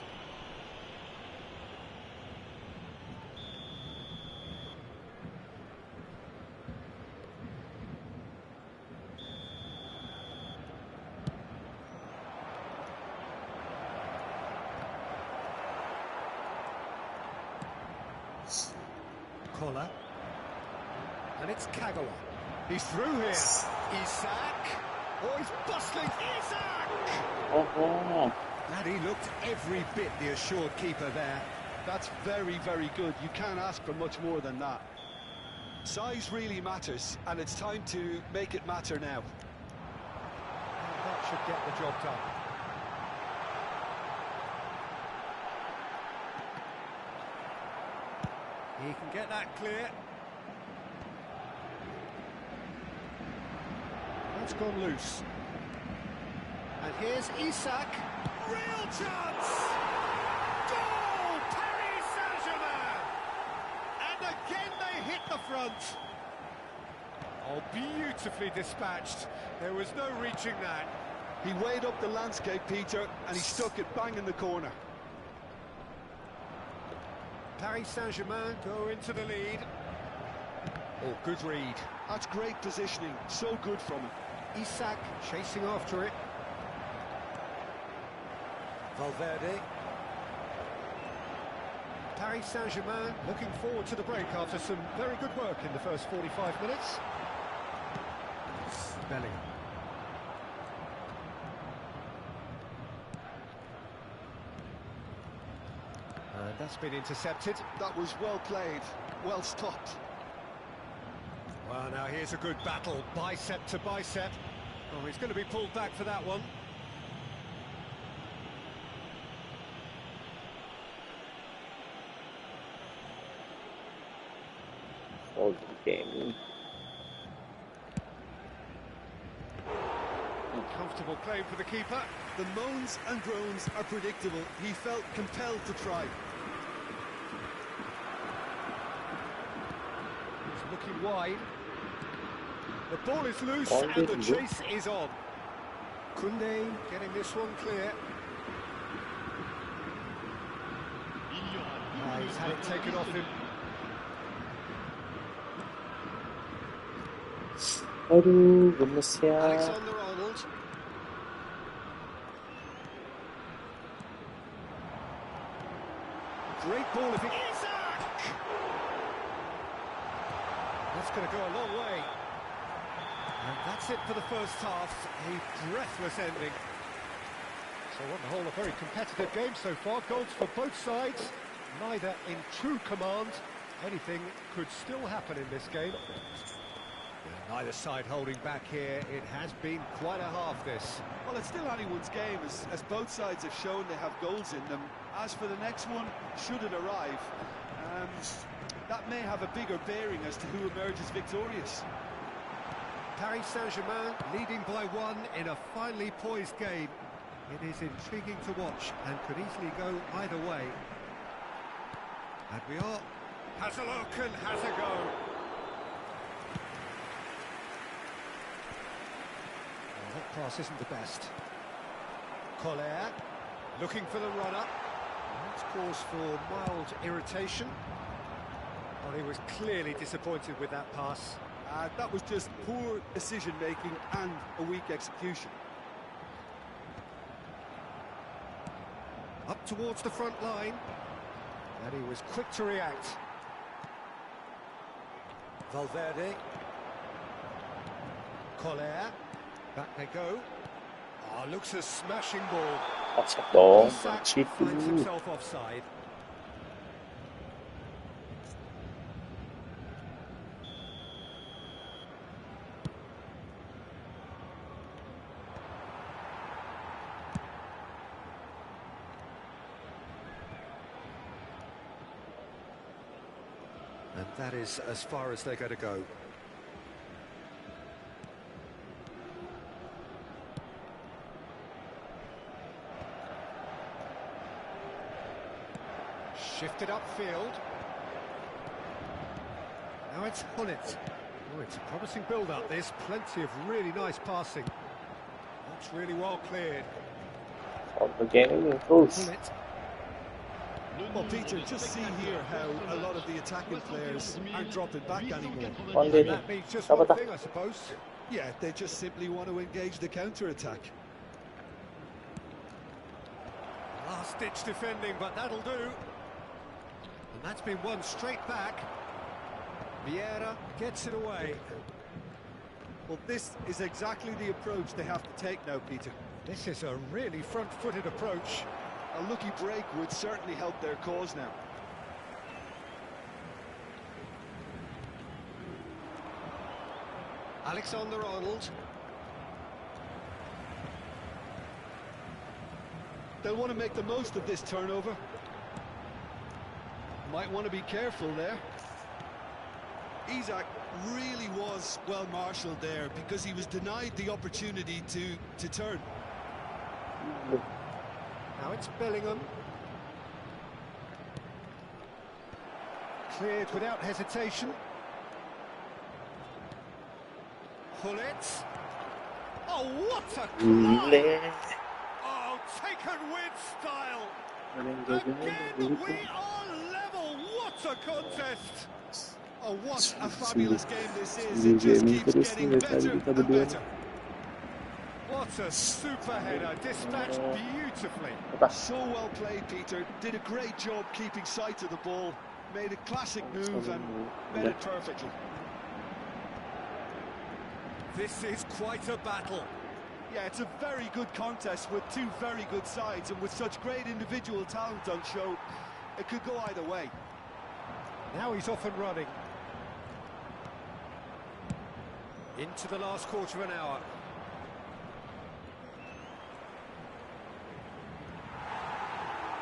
Collar. And it's Kagawa. He's through here. Isak. Oh, he's bustling. Isak! Oh. And he looked every bit the assured keeper there. That's very, very good. You can't ask for much more than that. Size really matters, and it's time to make it matter now. And that should get the job done. He can get that clear. That's gone loose. And here's Isak. Real chance! Goal! Paris Saint-Germain! And again they hit the front. Oh, beautifully dispatched. There was no reaching that. He weighed up the landscape, Peter, and he stuck it bang in the corner. Paris Saint-Germain go into the lead. Oh, good read. That's great positioning, so good from him. Isak chasing after it. Valverde. Paris Saint-Germain looking forward to the break after some very good work in the first 45 minutes. Bellingham. And that's been intercepted. That was well played, well stopped. Well, now here's a good battle, bicep to bicep. Oh, he's going to be pulled back for that one. Game. Comfortable claim for the keeper. The moans and groans are predictable. He felt compelled to try. He's looking wide. The ball is loose and the chase is on. Koundé getting this one clear. He's had it taken off him. Aduh, gemes ya. Alexander-Arnold. Great ball if it... Isak! That's going to go a long way. And that's it for the first half. A breathless ending. So on the whole, a very competitive game so far. Goals for both sides. Neither in true command. Anything could still happen in this game. Neither side holding back here. It has been quite a half, this. Well, it's still anyone's game, as both sides have shown they have goals in them. As for the next one, should it arrive, that may have a bigger bearing as to who emerges victorious. Paris Saint-Germain leading by one in a finely poised game. It is intriguing to watch and could easily go either way. And we are. Has a look and has a go. That pass isn't the best. Collier looking for the run-up. That's cause for mild irritation. Well, he was clearly disappointed with that pass. That was just poor decision-making and a weak execution. Up towards the front line. And he was quick to react. Valverde. Collier. Back they go. Oh, looks a smashing ball. Masuk dong, Isak Chip. finds himself offside. And that is as far as they're going to go. Shifted upfield. Now it's Hullet. Oh, it's a promising build-up. There's plenty of really nice passing. That's really well cleared. On the game, goals. Hullet. Well, Peter, just see here how a lot of the attacking players aren't dropping back anymore. On the That means just Apa one tak? thing, I suppose. Yeah, they just simply want to engage the counter-attack. Last-ditch defending, but that'll do. And that's been won straight back. Vieira gets it away. Well, this is exactly the approach they have to take now, Peter. This is a really front-footed approach. A lucky break would certainly help their cause now. Alexander-Arnold. They'll want to make the most of this turnover. Might want to be careful there. Isak really was well marshalled there because he was denied the opportunity to turn. Now it's Bellingham. Cleared without hesitation. pull it. Oh, what a Gile. climb! Oh, taken with style. Again, we are level. What a contest! Oh, what a fabulous game this is. Sungguh It just gaming keeps terus getting nih tadi better kita and berdua. better. What a super header, dispatched beautifully. So well played, Peter. Did a great job keeping sight of the ball. Made a classic move and met it perfectly. This is quite a battle. Yeah, it's a very good contest with two very good sides, and with such great individual talent on show, it could go either way. Now he's off and running. Into the last quarter of an hour.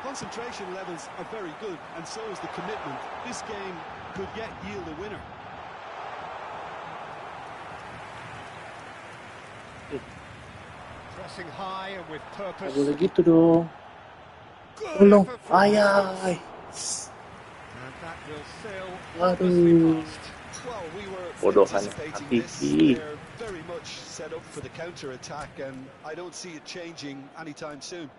Concentration levels are very good, and so is the commitment. This game could yet yield a winner. Pressing high and with purpose. Gak boleh gitu dong. Good Tolong, effort from ayai. distance. And that will sail Waduh. harmlessly past. Well, we were Bodohan anticipating this. hakiki. They're very much set up for the counter-attack, and I don't see it changing anytime soon.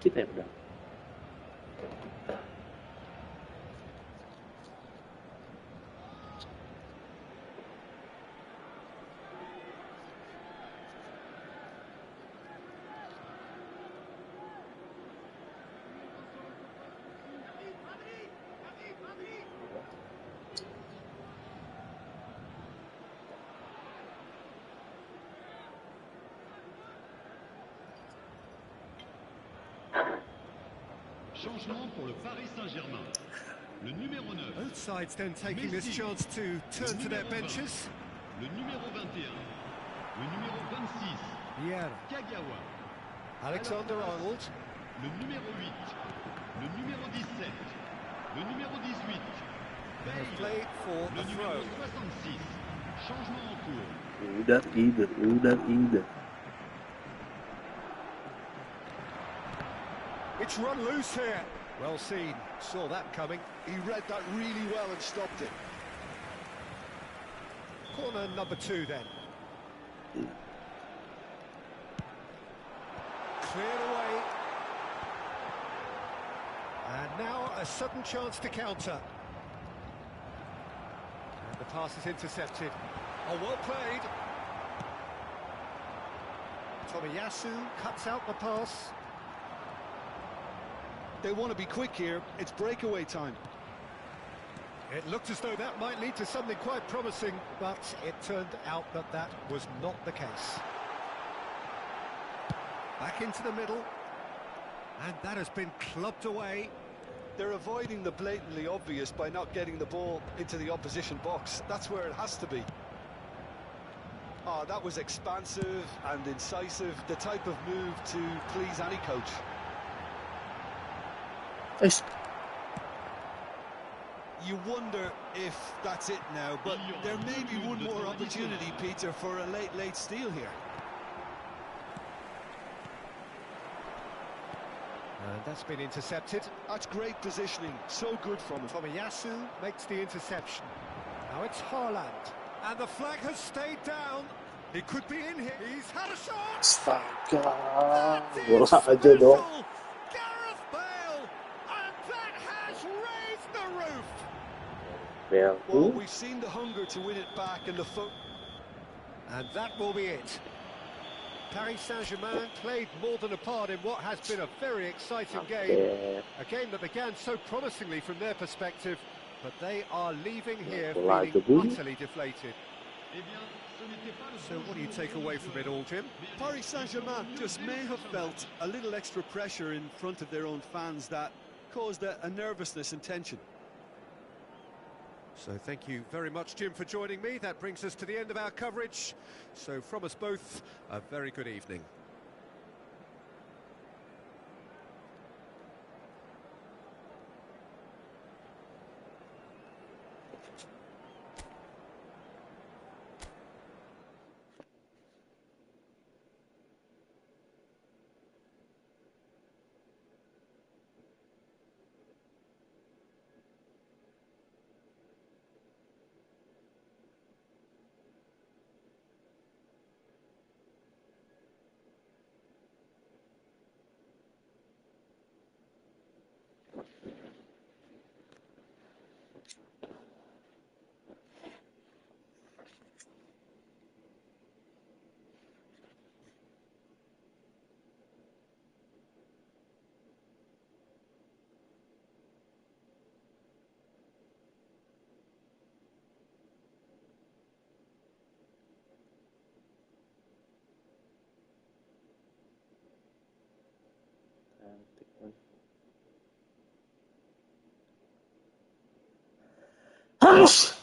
Kita ya udah. Changement pour le Paris Saint-Germain. Le numéro 9. Both sides then taking this chance to turn to their benches. Le numéro 21. Le numéro 26. Vieira. Kagawa. Alexander-Arnold. Le numéro 8. Le numéro 17. Le numéro 18. Has played for Le a numéro throw. 66. Changement en cours. Udah either. It's run loose here. Well seen. Saw that coming. He read that really well and stopped it. Corner number 2 then. Cleared away. And now a sudden chance to counter. And the pass is intercepted. Oh, well played. Tomiyasu cuts out the pass. They want to be quick here. It's breakaway time. It looked as though that might lead to something quite promising, but it turned out that that was not the case. Back into the middle, and that has been clubbed away. They're avoiding the blatantly obvious by not getting the ball into the opposition box. That's where it has to be. Oh, that was expansive and incisive, the type of move to please any coach. You wonder if that's it now, but there may be one more opportunity, Peter, for a late steal here. And that's been intercepted. That's great positioning, so good from him. Tomiyasu makes the interception. Now it's Haaland, and the flag has stayed down. He could be in here. He's had a shot. Astaga, That bola is aja dong. special. Gareth Bale, and that has raised the roof. Well, Bale. we've seen the hunger to win it back and the foot. And that will be it. Paris Saint-Germain played more than a part in what has been a very exciting game. A game that began so promisingly from their perspective, but they are leaving here Bola feeling aja bunyi. utterly deflated. So what do you take away from it all, Jim? Paris Saint-Germain just may have felt a little extra pressure in front of their own fans that caused a nervousness and tension. So thank you very much, Jim, for joining me. That brings us to the end of our coverage. So from us both, a very good evening. Harus